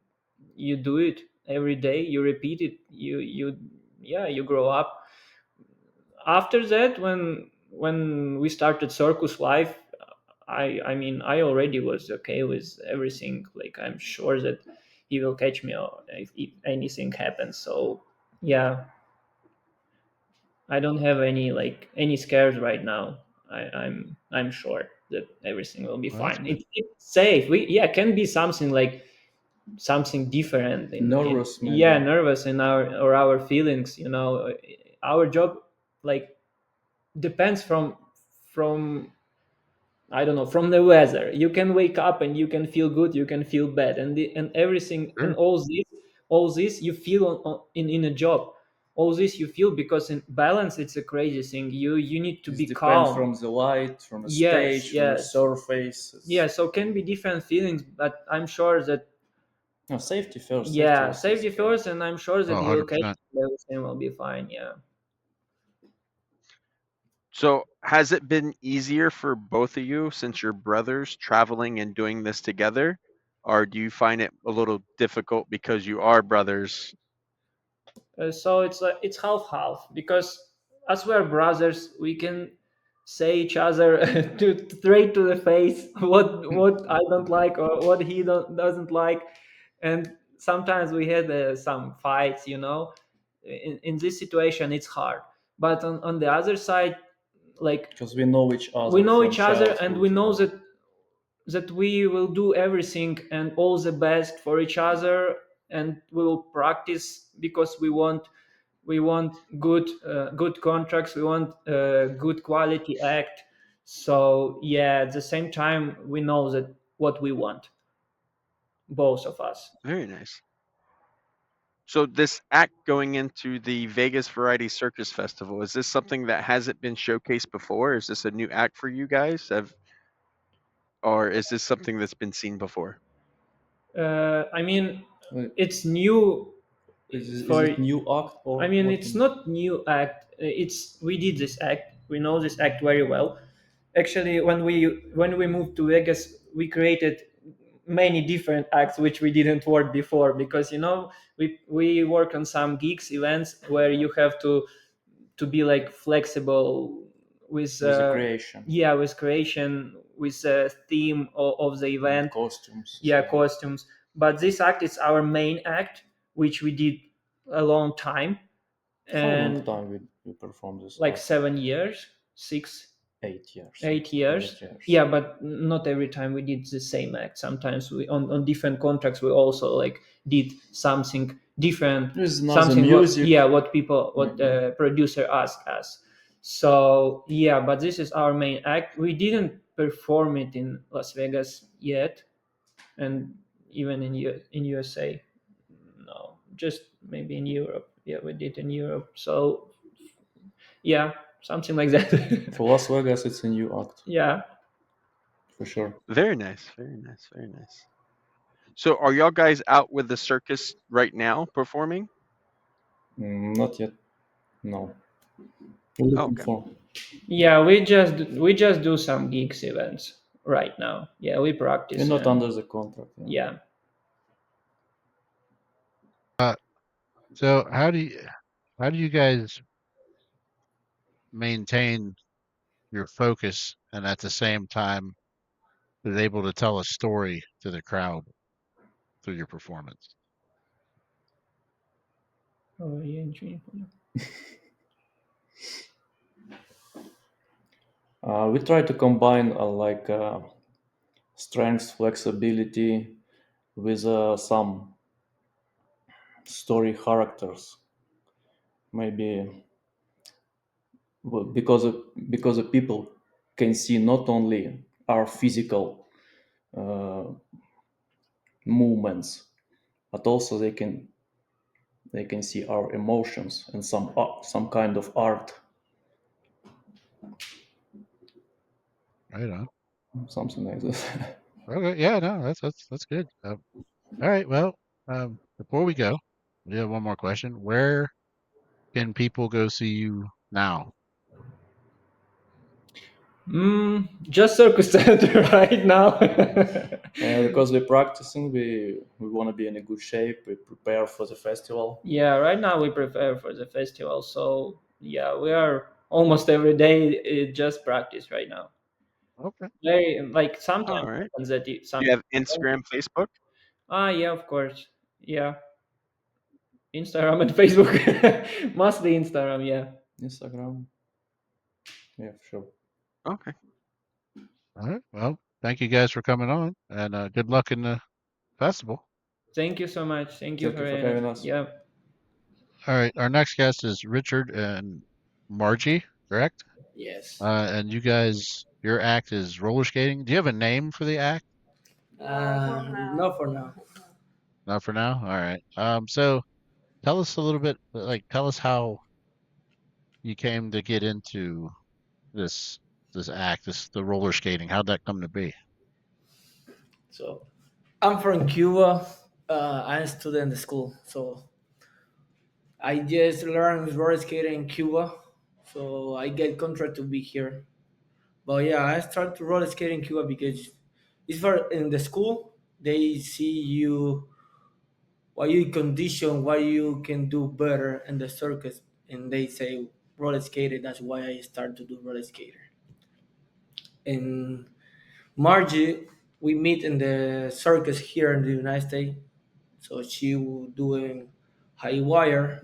you do it every day, you repeat it, you yeah, you grow up. After that, when we started circus life, I mean I already was okay with everything. Like I'm sure that he will catch me or if anything happens. So yeah, I don't have any scares right now. I'm sure that everything will be Well, that's fine. good. It's safe. We Yeah, can be something something different in Nervous yeah, maybe. nervous in our feelings. Our job like depends from I don't know, from the weather. You can wake up and you can feel good, you can feel bad, and everything, and Sure. all this you feel in a job. All this you feel because in balance, it's a crazy thing. You need to It be depends calm. from the light, from the Yes, stage, from the yes, surface. yeah. So can be different feelings, but I'm sure that No, safety first. Safety yeah, is safety okay. first, and I'm sure Oh, that you will catch 100%. everything will be fine. Yeah. So has it been easier for both of you since you're brothers traveling and doing this together? Or do you find it a little difficult because you are brothers? So it's half half, because as we're brothers, we can say each other to straight to the face what I don't like or what he doesn't like, and sometimes we had some fights. In this situation, it's hard, but on the other side, like Because we know each we other know from each other and childhood. we know that that we will do everything and all the best for each other, and we will practice because we want good contracts, we want good quality act. So yeah, at the same time we know that what we want, both of us. Very nice. So this act going into the Vegas Variety Circus Festival, is this something that hasn't been showcased before? Is this a new act for you guys? Or is this something that's been seen before? I mean, Uh, it's new is for. it new act I or mean, what? it's not new act. It's we did this act. We know this act very well. Actually, when we moved to Vegas, we created many different acts which we didn't work before, because we work on some gigs events where you have to be like flexible with With the creation yeah, with creation, with theme of the and event. costumes. Yeah, costumes. But this act is our main act, which we did a long time. How long And time we perform this like act? 7 years, six 8 years. 8 years. 8 years. Yeah, but not every time we did the same act. Sometimes we on different contracts we also like did something different. There's another Something music. what producer asked us. So yeah, but this is our main act. We didn't perform it in Las Vegas yet, and even in USA, no, just maybe in Europe. Yeah, we did in Europe. So yeah, something like that. For Las Vegas, it's a new act Yeah. for sure. Very nice, very nice, very nice. So are y'all guys out with the circus right now performing? Not yet. No. We're Oh, looking okay. for. Yeah, we just do some gigs events right now. Yeah, we practice. We're not And under the contract. yeah. Uh, so how do you guys maintain your focus and at the same time is able to tell a story to the crowd through your performance? Oh, yeah. We try to combine like strength, flexibility with some story characters. Maybe because the people can see not only our physical uh, movements, but also they can see our emotions and some kind of art, Right on. something like this. Okay, yeah, no, that's good. All right, well, before we go, we have one more question. Where can people go see you now? Just Circus Center right now. Because we're practicing, we want to be in a good shape. We prepare for the festival. Yeah, right now we prepare for the festival. So yeah, we are almost every day just practice right now. Okay. Very like All sometimes right. happens that Do you have Instagram, Facebook? yeah, of course. Yeah, Instagram and Facebook. Mostly Instagram. Yeah. Instagram, yeah, sure. Okay. All right. Well, thank you guys for coming on, and good luck in the festival. Thank you so much. Thank you Thank you for for having us. yeah. All right. Our next guest is Richard and Margie, correct? Yes. And you guys, your act is roller skating. Do you have a name for the act? Not for now. Not for now. All right. So tell us a little bit, tell us how you came to get into this this act, the roller skating. How'd that come to be? So I'm from Cuba. I'm a student in school, so I just learned roller skating in Cuba. So I get contract to be here. But yeah, I started to roller skating in Cuba because it's for in the school they see you what you condition, what you can do better in the circus, and they say roller skater. That's why I started to do roller skater. And Margie, we meet in the circus here in the United States. So she was doing high wire.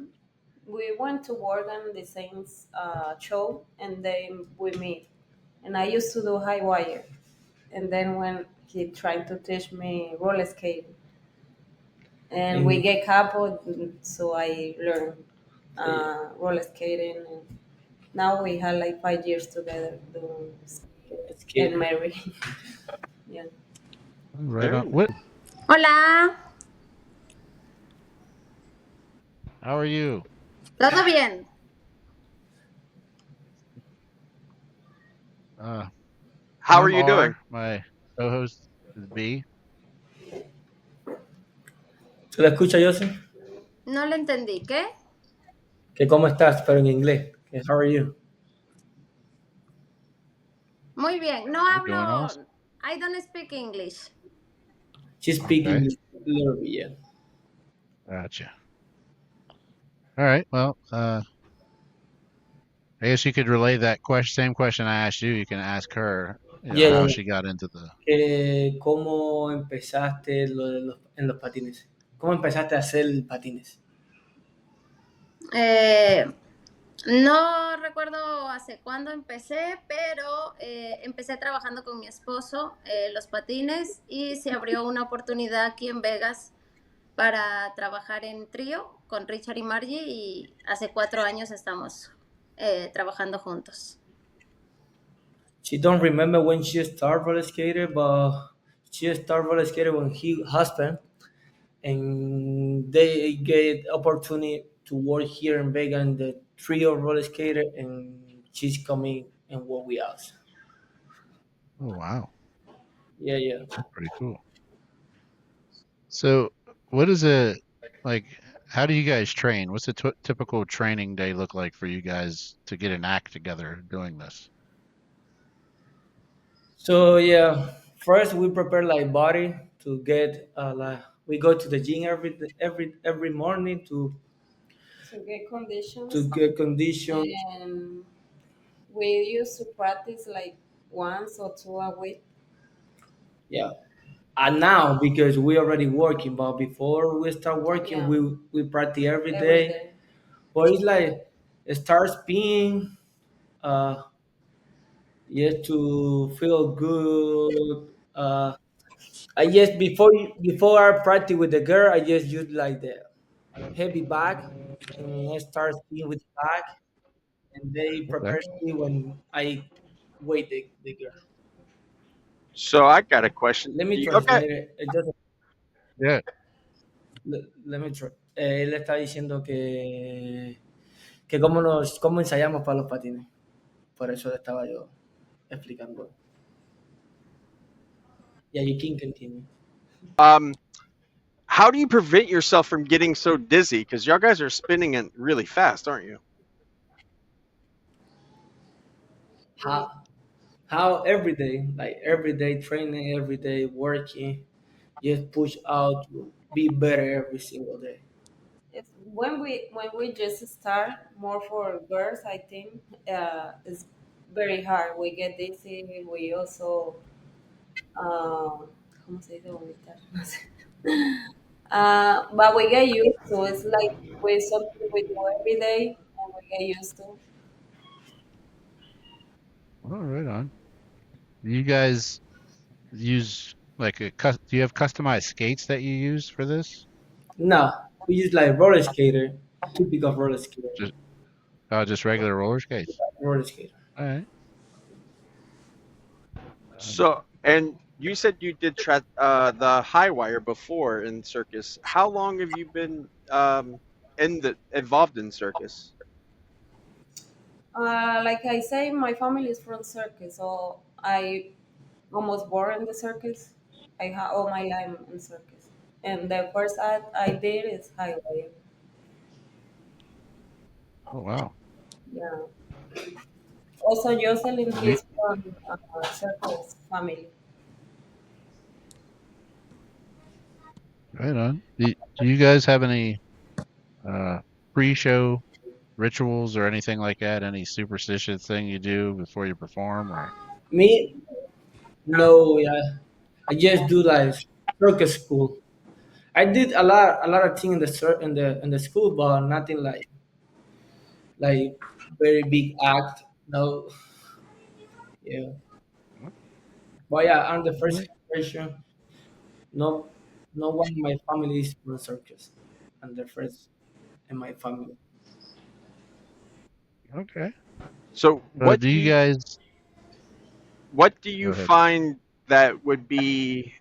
We went to work on the same show, and then we meet. And I used to do high wire, and then when he tried to teach me roller skating, and we In get coupled, so I learned yeah, roller skating. And now we had like 5 years together doing and skater. married. Yeah. Right on. Very What? Hola, How are you? ¿todo bien? Uh, How are I'm you doing? R. My co-host is B. ¿Se la escucha, Joseph? No le entendí, ¿qué? Que cómo estás, pero en inglés. Que how are you? Muy bien, no We're doing awesome. hablo, I don't speak English. She's Okay, speaking a little bit, yeah. gotcha. All right. Well, I guess you could relay that same question I asked you. You can ask her. You know Yeah, yeah, how yeah. she got into the. ¿Cómo empezaste en los patines? ¿Cómo empezaste a hacer patines? Eh, no recuerdo hace cuándo empecé, pero empecé trabajando con mi esposo los patines y se abrió una oportunidad aquí en Vegas para trabajar en trío con Richard y Margie y hace 4 años estamos trabajando juntos. She don't remember when she started roller skater, but she started roller skater when he husband, and they get opportunity to work here in Vegas in the trio roller skater, and she's coming and work with us. Oh wow, Yeah, yeah. that's pretty cool. So, what is it like? How do you guys train? What's a typical training day look like for you guys to get an act together doing this? So yeah, first we prepare like body to get like we go to the gym every morning To get to conditions, get condition. and we used to practice like once or two a week. Yeah. And now because we already working, but before we start working, Yeah, we practice every every day. day. But it's like it starts being uh just to feel good. I just before I practice with the girl, I just use like the heavy bag and I start skiing with the bag, and they Okay. prepare me when I wait the girl. So I got a question. Let me Do you, okay. translate it. Yeah. Let me try. Él está diciendo que cómo ensayamos para los patines. Por eso le estaba yo explicando. Yeah, you can continue. Um, how do you prevent yourself from getting so dizzy? Because y'all guys are spinning it really fast, aren't you? We How every day training, every day working, just push out to be better every single day. it's when we just start more for girls. I think it's very hard. We get dizzy. We also ¿cómo se dice vomitar? No sé. But we get used to. It's like we something we do every day, and we get used to. Well, right on. Do you guys use like do you have customized skates that you use for this? No, we use like roller skater, typical roller skater, Just just regular roller skates. roller skater. All right. So, and you said you did the high wire before in circus. How long have you been involved in circus? Like I say, my family is from circus, so I almost born in the circus. I have all my life in circus, and the first act I did is highway. Oh wow. Yeah. Also, Jocelyn, Do you, he's from circus family. right on. Do you guys have any uh pre-show rituals or anything like that? Any superstitious thing you do before you perform or? Me, no, yeah, I just do like circus school. I did a lot of things in the in the school, but nothing like very big act. No, yeah. But yeah, I'm the first question. No, no one in my family is from circus, and the friends in my family. Okay. So Do you guys what do go you ahead? find that would be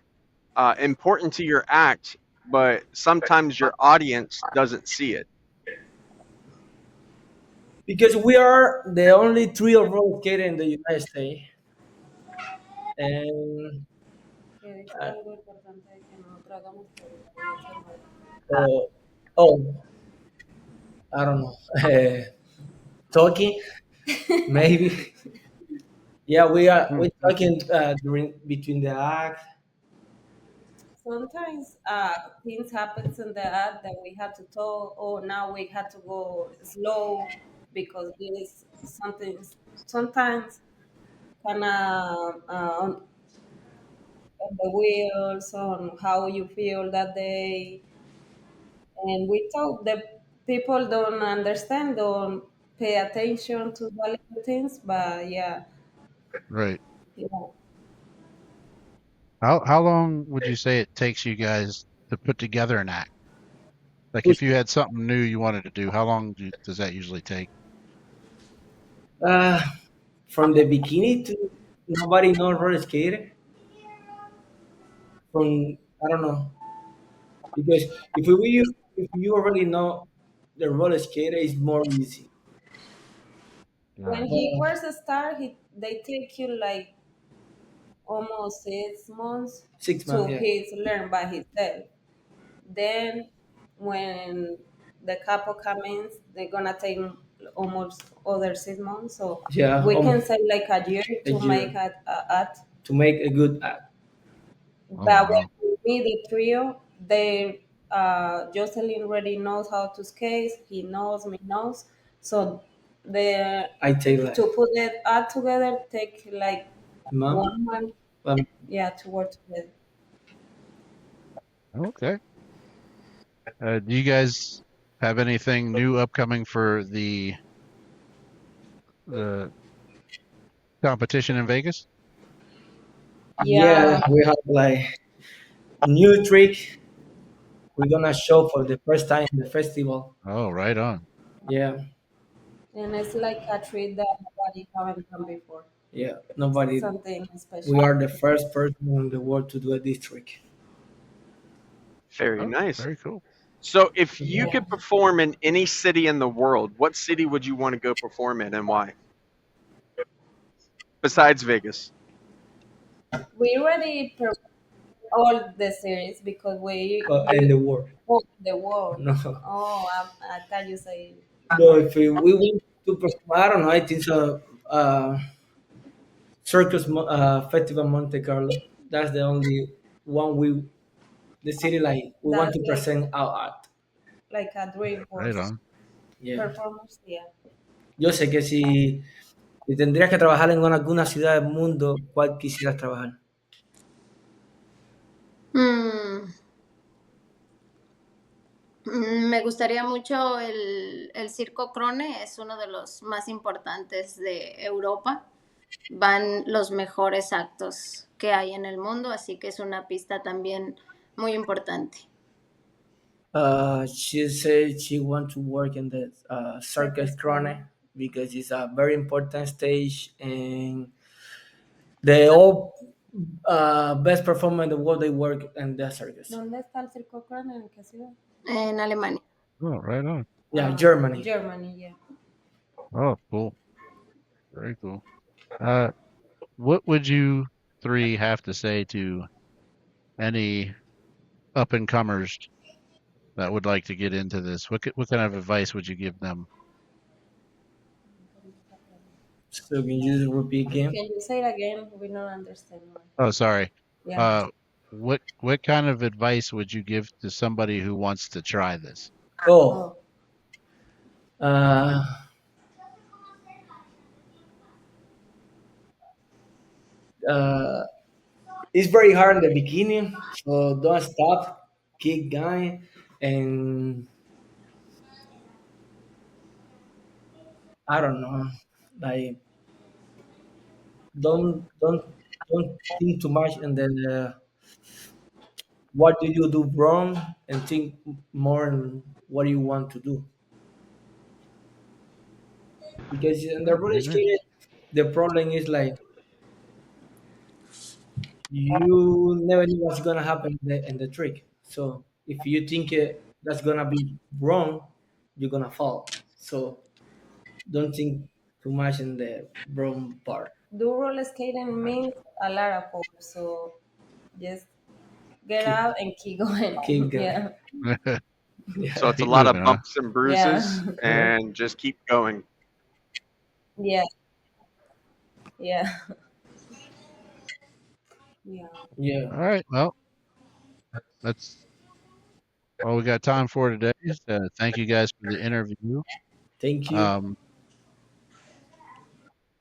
important to your act, but sometimes your audience doesn't see it? Because we are the only trio roller skater in the United States, and Que he dicho uh, algo importante que nosotros hagamos que la audiencia no ve. oh, oh, I don't know, talking maybe. Yeah, Hmm, we're okay. talking during between the act. Sometimes things happens in the ad that we had to talk, or now we had to go slow because there is something. Sometimes kind of on the wheels on how you feel that day, and we talk. The people don't understand, don't pay attention to the little things, but yeah, Right. yeah. How long would you say it takes you guys to put together an act? Like Push, if you had something new you wanted to do, how long does that usually take? uh, from the bikini to nobody know roller skater. From I don't know because if you already know the roller skater is more easy. When Gotcha. he But first start, they take you like almost 6 months 6 months, to yeah, his learn by himself. Then when the couple comes in, they're gonna take almost other 6 months. So yeah, we can say like a year a to make year a art. to make a good act. Oh But wow. when we meet the trio, they Jocelyn already knows how to skate. He knows, me knows. So the I take like to put it art together take like mom, 1 month. um, Yeah, to work together. Okay. Do you guys have anything new upcoming for the competition in Vegas? yeah, Yeah, we have like new trick we're gonna show for the first time in the festival. Oh, right on. Yeah, and it's like a treat that nobody haven't done before. yeah, nobody. Something special. We are the first person in the world to do a this trick. Very Oh, nice. very cool. So if you Yeah. could perform in any city in the world, what city would you want to go perform in and why? Besides Vegas. We already all the series because In we the world. oh, the world. No, Oh, I thought you say no. If we went to perform, I don't know. I think so. Festival Monte Carlo. That's the only one the city like we want that's to present our art. like a dream for Right on. Yeah. performers. Yeah. Yo sé que si tendrías que trabajar en alguna ciudad del mundo, ¿cuál quisieras trabajar? Mm, Me gustaría mucho el Circo Crone, es uno de los más importantes de Europa. Van los mejores actos que hay en el mundo, así que es una pista también muy importante. She said she want to work in the Circus Circus Krone Corner. because it's a very important stage and the all best performer in the world they work in the circus. ¿Dónde está el Circo Crown? ¿En qué ciudad? En Alemania. Oh, right on. Yeah, Germany. Germany, yeah. Oh, cool. Very cool. Uh, what would you three have to say to any up and comers that would like to get into this? What kind of advice would you give them? So can you just repeat again? Can you say it again? We don't understand why. Oh, sorry. Yeah. Uh, what kind of advice would you give to somebody who wants to try this? Oh, Oh, uh, uh, it's very hard in the beginning, so don't stop, keep going, and I don't know, like don't don't don't think too much in the what do you do wrong, and think more on what you want to do. Because in the Oh, roller very nice. skating, the problem is like you never know what's gonna happen in the trick. So if you think that's gonna be wrong, you're gonna fall. So don't think too much in the wrong part. Do roller skating Gotcha. means a lot of force, so just get Keep out and keep going. keep going. Yeah, So Yeah. it's a Keep lot of moving, huh? bumps and yeah, bruises, Uh-huh. and just keep going. yeah, yeah, yeah. Yeah. All right. Well, that's all we got time for today. Thank you guys for the interview. Thank you. Um,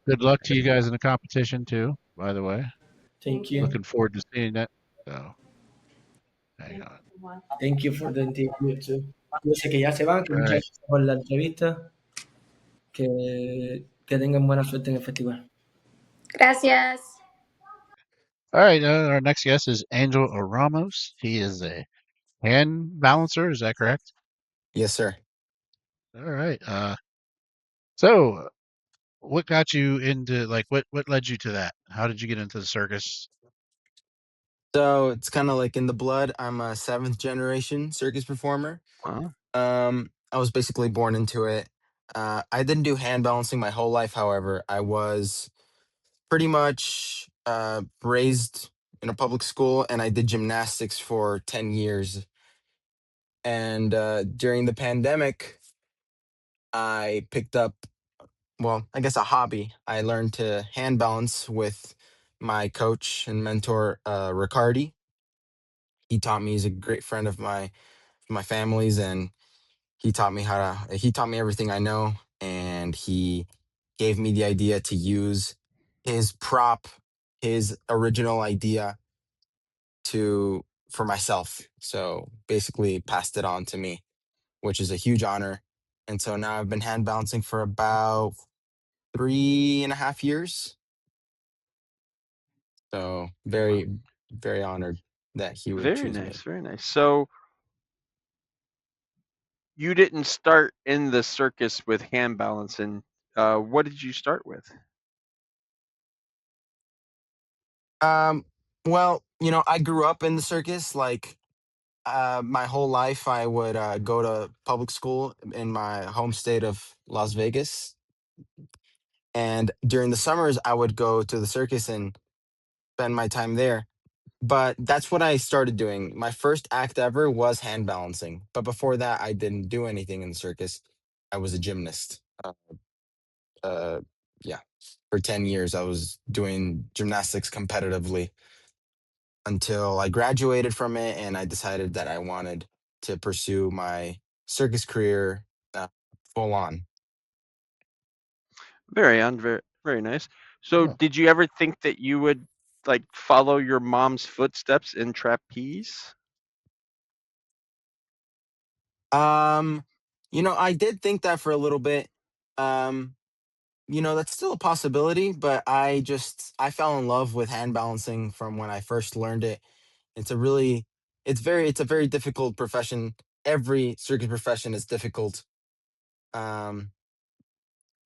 good luck to you guys in the competition too, by the way. Thank Thank you. you. Looking forward to seeing that. So hang Thank on. you so much. Thank you for the interview too. Yo sé que ya se van, que All muchas right. gracias por la entrevista. Que tengan buena suerte en el festival. Gracias. All right. Our next guest is Angel Ramos. He is a hand balancer. Is that correct? Yes, sir. All right. So what got you into like what led you to that? How did you get into the circus? So it's kind of like in the blood. I'm a seventh generation circus performer. Wow. I was basically born into it. I didn't do hand balancing my whole life. However, I was pretty much raised in a public school, and I did gymnastics for 10 years. And during the pandemic, I picked up, well, I guess a hobby. I learned to hand balance with my coach and mentor, Riccardi. He taught me. He's a great friend of my family's, and he taught me everything I know, and he gave me the idea to use his prop, his original idea to for myself. So basically passed it on to me, which is a huge honor. And so now I've been hand balancing for about 3.5 years. So Wow. very honored that he would Very choose me. nice. Very nice. So you didn't start in the circus with hand balancing. What did you start with? Um, well, I grew up in the circus. Like my whole life, I would go to public school in my home state of Las Vegas, and during the summers, I would go to the circus and spend my time there. But that's what I started doing. My first act ever was hand balancing. But before that, I didn't do anything in the circus. I was a gymnast. Uh, yeah, for 10 years, I was doing gymnastics competitively until I graduated from it, and I decided that I wanted to pursue my circus career full on. Very very nice. So Oh, did you ever think that you would like follow your mom's footsteps in trapeze? Um, I did think that for a little bit. Um, that's still a possibility, but I fell in love with hand balancing from when I first learned it. It's a really it's a very difficult profession. Every circus profession is difficult. Um,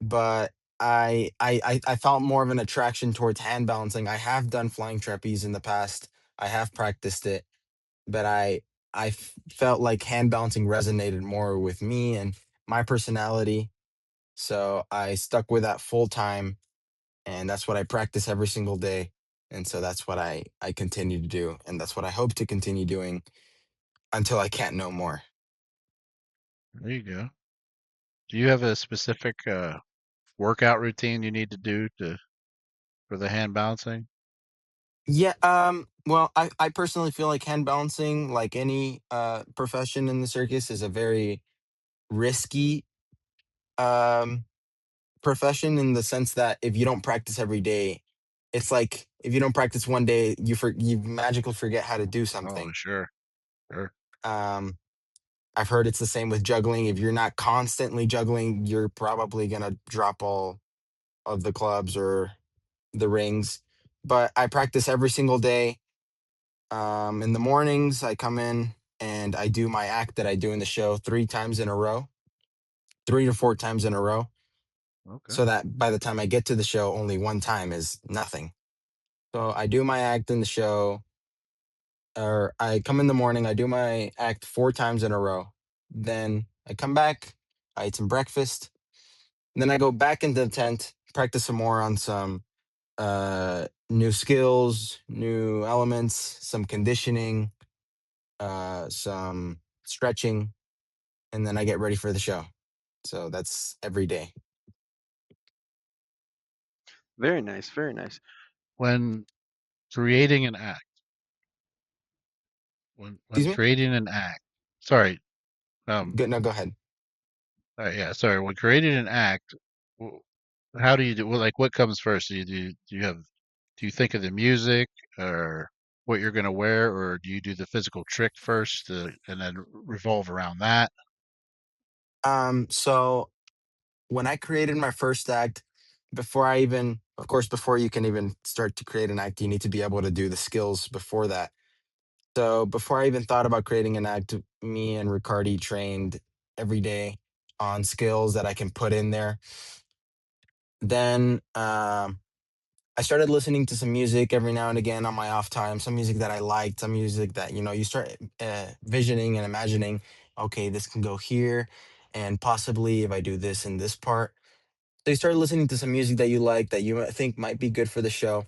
but I felt more of an attraction towards hand balancing. I have done flying trapeze in the past. I have practiced it, but felt like hand balancing resonated more with me and my personality. So I stuck with that full time, and that's what I practice every single day. And so that's what I continue to do, and that's what I hope to continue doing until I can't no more. there you go. Do you have a specific workout routine you need to do to for the hand balancing? Yeah, well, I personally feel like hand balancing, like any profession in the circus, is a very risky um profession in the sense that if you don't practice every day, it's like if you don't practice one day, you magically forget how to do Oh, something. sure, sure. Um, I've heard it's the same with juggling. If you're not constantly juggling, you're probably gonna drop all of the clubs or the rings. But I practice every single day. In the mornings, I come in and I do my act that I do in the show 3 times in a row, 3 to 4 times in a row, Okay. so that by the time I get to the show, only one time is nothing. So I do my act in the show, or I come in the morning, I do my act 4 times in a row. Then I come back, I eat some breakfast, and then I go back into the tent, practice some more on some new skills, new elements, some conditioning, some stretching, and then I get ready for the show. So that's every day. Very nice, very nice. When creating an act, when Excuse me? creating an act, sorry, Good. No, go ahead. all right, yeah, sorry. When creating an act, w- how do you do? Well, like, what comes first? Do you think of the music or what you're going to wear, or do you do the physical trick first and then revolve around that? So when I created my first act, before I even, of course, before you can even start to create an act, you need to be able to do the skills before that. So before I even thought about creating an act, me and Ricardi trained every day on skills that I can put in there. Then I started listening to some music every now and again on my off time, some music that I liked, some music that, you start visioning and imagining, okay, this can go here. And possibly if I do this in this part. So you start listening to some music that you like, that you think might be good for the show.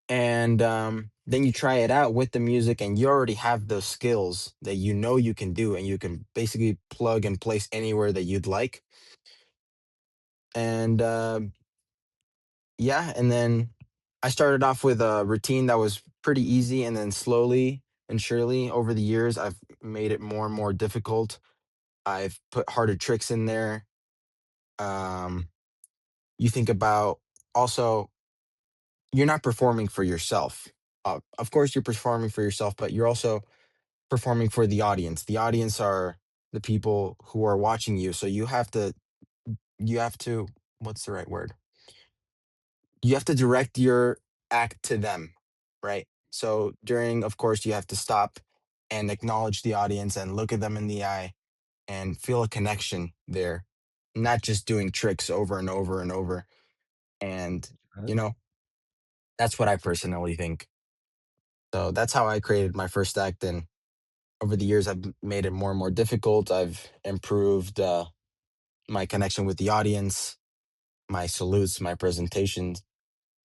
And then you try it out with the music, and you already have those skills that you can do, and you can basically plug and place anywhere that you'd like. And yeah, and then I started off with a routine that was pretty easy, and then slowly and surely over the years, I've made it more and more difficult. I've put harder tricks in there. Um, you think about also, you're not performing for yourself. Of course, you're performing for yourself, but you're also performing for the audience. The audience are the people who are watching you. So you have to, what's the right word? You have to direct your act to them, right? So during, of course, you have to stop and acknowledge the audience and look at them in the eye and feel a connection there, not just doing tricks over and over and over. And, Right. you know, that's what I personally think. So that's how I created my first act. And over the years, I've made it more and more difficult. I've improved my connection with the audience, my salutes, my presentations.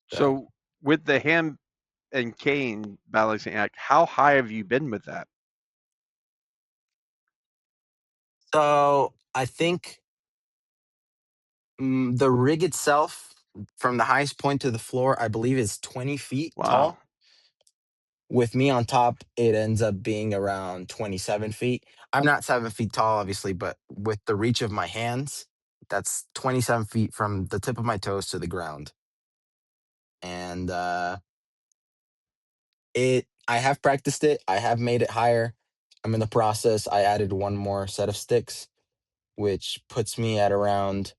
So, So with the hand and cane balancing act, how high have you been with that? so I think the rig itself, from the highest point to the floor, I believe is 20 feet Wow. tall. With me on top, it ends up being around 27 feet. I'm not 7 feet tall, obviously, but with the reach of my hands, that's 27 feet from the tip of my toes to the ground. And I have practiced it. I have made it higher. I'm in the process. I added one more set of sticks, which puts me at around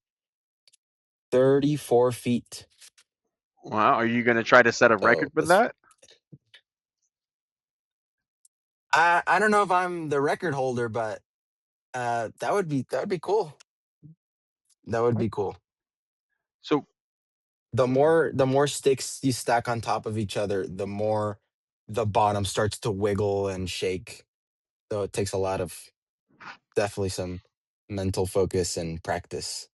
34 feet. Wow. Are you going to try to set a record So with that? I don't know if I'm the record holder, but that would be cool. That would be cool. So, The more sticks you stack on top of each other, the more the bottom starts to wiggle and shake. So it takes a lot of, definitely some mental focus and practice.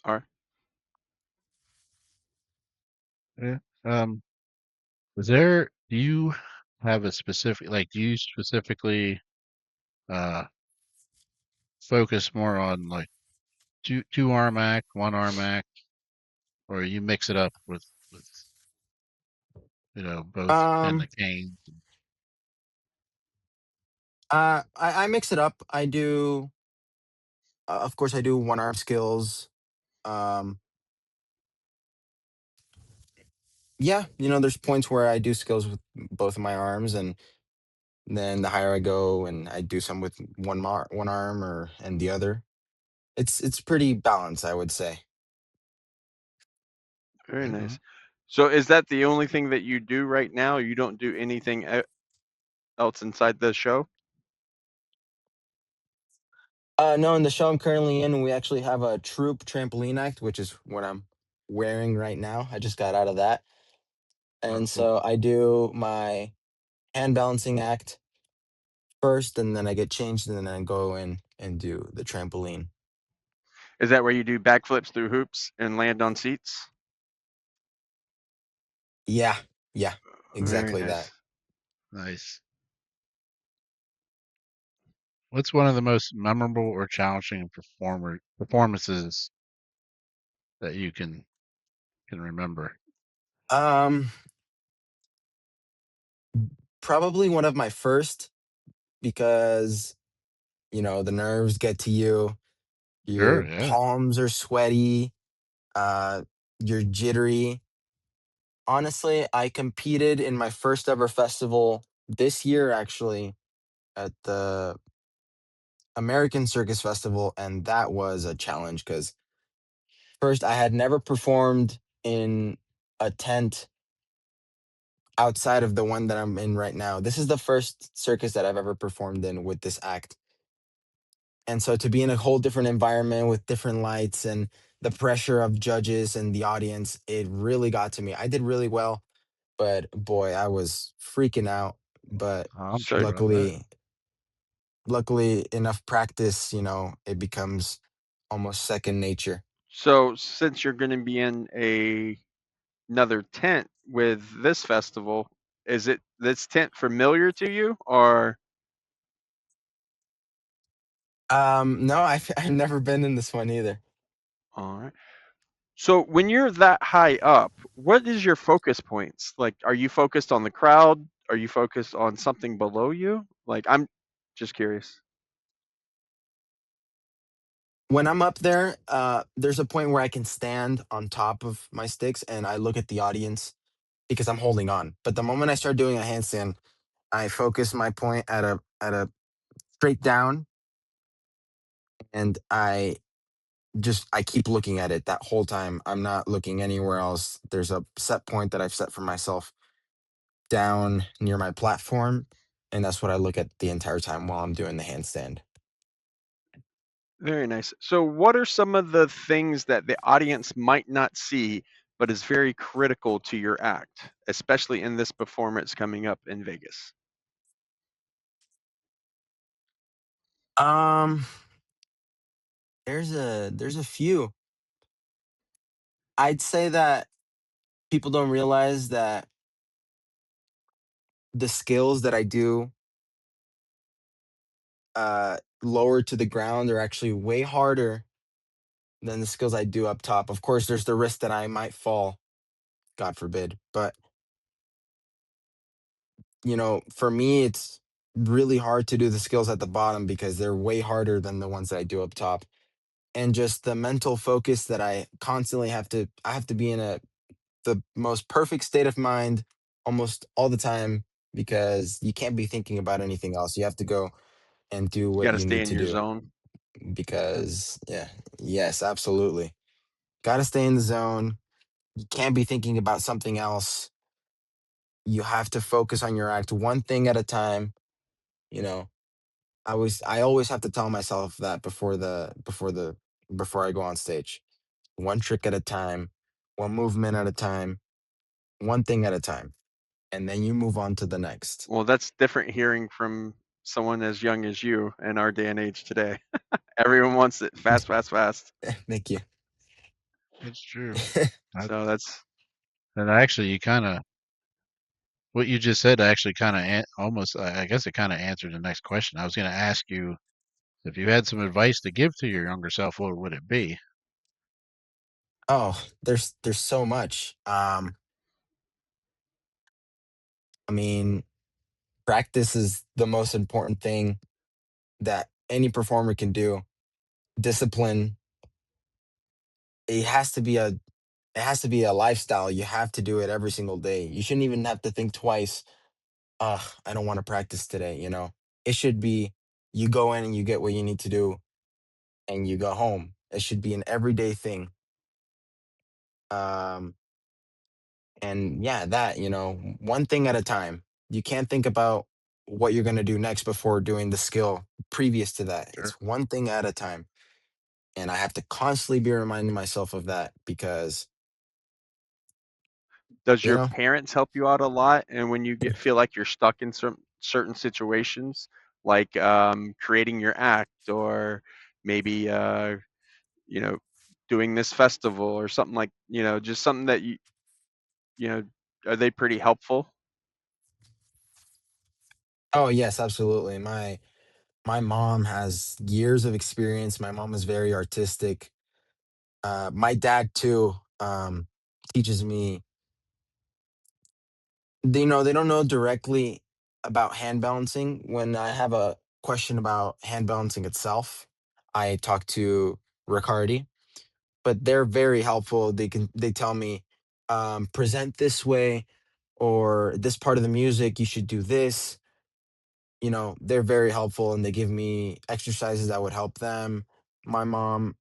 all right. Yeah. Do you have a specific, like, do you specifically uh focus more on like two arm act, one arm act, or you mix it up with both and the Um, cane? I mix it up. Of course, I do one arm skills. Um, yeah, there's points where I do skills with both of my arms, and then the higher I go, and I do some with one arm or and the other. It's pretty balanced, I would say. Very Right nice. on. So is that the only thing that you do right now? You don't do anything else inside the show? No, in the show I'm currently in, we actually have a troop trampoline act, which is what I'm wearing right now. I just got out of that. Oh, And cool. so I do my hand balancing act first, and then I get changed, and then I go in and do the trampoline. Is that where you do backflips through hoops and land on seats? Yeah, yeah, Very exactly that. nice. Nice. What's one of the most memorable or challenging performances that you can remember? Um, Probably one of my first, because the nerves get to you. Sure, Your yeah. palms are sweaty. Uh, you're jittery. Honestly, I competed in my first ever festival this year, actually, at the American Circus Festival, and that was a challenge because first, I had never performed in a tent outside of the one that I'm in right now. This is the first circus that I've ever performed in with this act. And so to be in a whole different environment with different lights and the pressure of judges and the audience, it really got to me. I did really well, but boy, I was freaking out. But I'm So sure of that. luckily enough practice, it becomes almost second nature. since you're going to be in another tent with this festival, is it this tent familiar to you or No, I've never been in this one either. all right. So when you're that high up, what is your focus points? Like, are you focused on the crowd? Are you focused on something below you? Like, I'm just curious. When I'm up there, there's a point where I can stand on top of my sticks and I look at the audience because I'm holding on. But the moment I start doing a handstand, I focus my point at a straight down, and I keep looking at it that whole time. I'm not looking anywhere else. There's a set point that I've set for myself down near my platform, and that's what I look at the entire time while I'm doing the handstand. Very nice. So, what are some of the things that the audience might not see, but is very critical to your act, especially in this performance coming up in Vegas? Um, there's a few. I'd say that people don't realize that the skills that I do lower to the ground are actually way harder than the skills I do up top. Of course, there's the risk that I might fall, God forbid. But, for me, it's really hard to do the skills at the bottom because they're way harder than the ones that I do up top. And just the mental focus that I have to be in the most perfect state of mind almost all the time because you can't be thinking about anything else. You have to go and do You what got to you stay need in to your do zone. because, yeah, yes, absolutely. Got to stay in the zone. You can't be thinking about something else. You have to focus on your act one thing at a time. You know, I always have to tell myself that before I go on stage. One trick at a time, one movement at a time, one thing at a time, and then you move on to the next. Well, that's different hearing from someone as young as you in our day and age today. Everyone wants it fast, fast, fast. Thank you. It's true. I, So that's and actually, what you just said actually kind of almost, I guess it kind of answered the next question. I was going to ask you if you had some advice to give to your younger self, what would it be? Oh, there's so much. I mean, practice is the most important thing that any performer can do. Discipline, it has to be a it has to be a lifestyle. You have to do it every single day. You shouldn't even have to think twice. Ugh, I don't want to practice today. It should be you go in and you get what you need to do and you go home. It should be an everyday thing. Um, And yeah, that, one thing at a time. You can't think about what you're going to do next before doing the skill previous to that. Sure. It's one thing at a time. And I have to constantly be reminding myself of that because, Does you your know, parents help you out a lot? And when you feel like you're stuck in some certain situations, like creating your act, or maybe you know doing this festival or something, like just something that you know are they pretty helpful? oh yes, absolutely. My mom has years of experience. My mom is very artistic. My dad too teaches me. They don't know directly about hand balancing. When I have a question about hand balancing itself, I talk to Riccardi, but they're very helpful. They tell me, present this way, or this part of the music you should do this. They're very helpful and they give me exercises that would help them. My mom,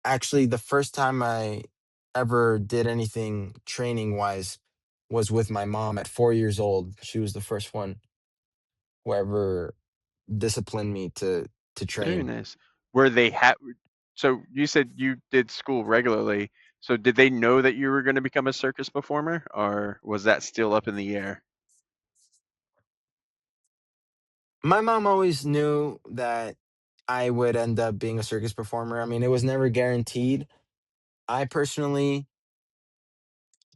actually, the first time I ever did anything training wise was with my mom at 4 years old. She was the first one who ever disciplined me to Very train. nice. Where they had, so you said you did school regularly. So did they know that you were going to become a circus performer, or was that still up in the air? My mom always knew that I would end up being a circus performer. I mean, it was never guaranteed. I personally,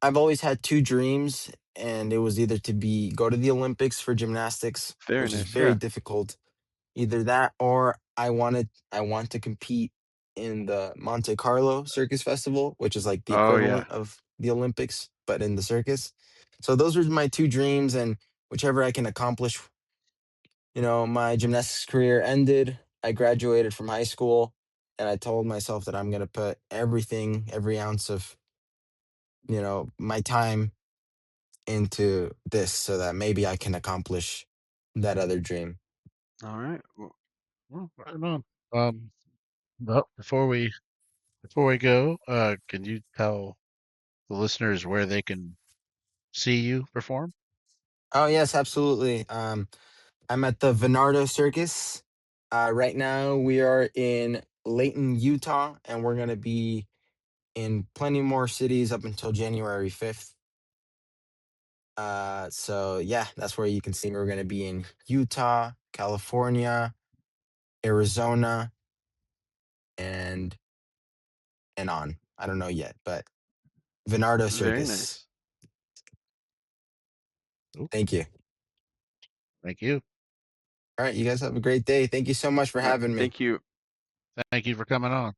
I've always had two dreams, and it was either to be go to the Olympics for gymnastics, Very which is nice. very Yeah. difficult. Either that, or I want to compete in the Monte Carlo Circus Festival, which is like the Oh yeah. equivalent of the Olympics, but in the circus. So those were my two dreams, and whichever I can accomplish. My gymnastics career ended. I graduated from high school, and I told myself that I'm going to put everything, every ounce of, my time into this so that maybe I can accomplish that other dream. All right. Well, right on. Um, well, before we go, can you tell the listeners where they can see you perform? Oh, yes, absolutely. I'm at the Venardo Circus. Right now, we are in Layton, Utah, and we're going to be in plenty more cities up until January 5th. So yeah, that's where you can see me. We're going to be in Utah, California, Arizona, and on. I don't know yet, but Venardo Very Circus. nice. Cool. Thank you. Thank you. All right, you guys have a great day. Thank you so much for All right. having me. Thank you. Thank you for coming on.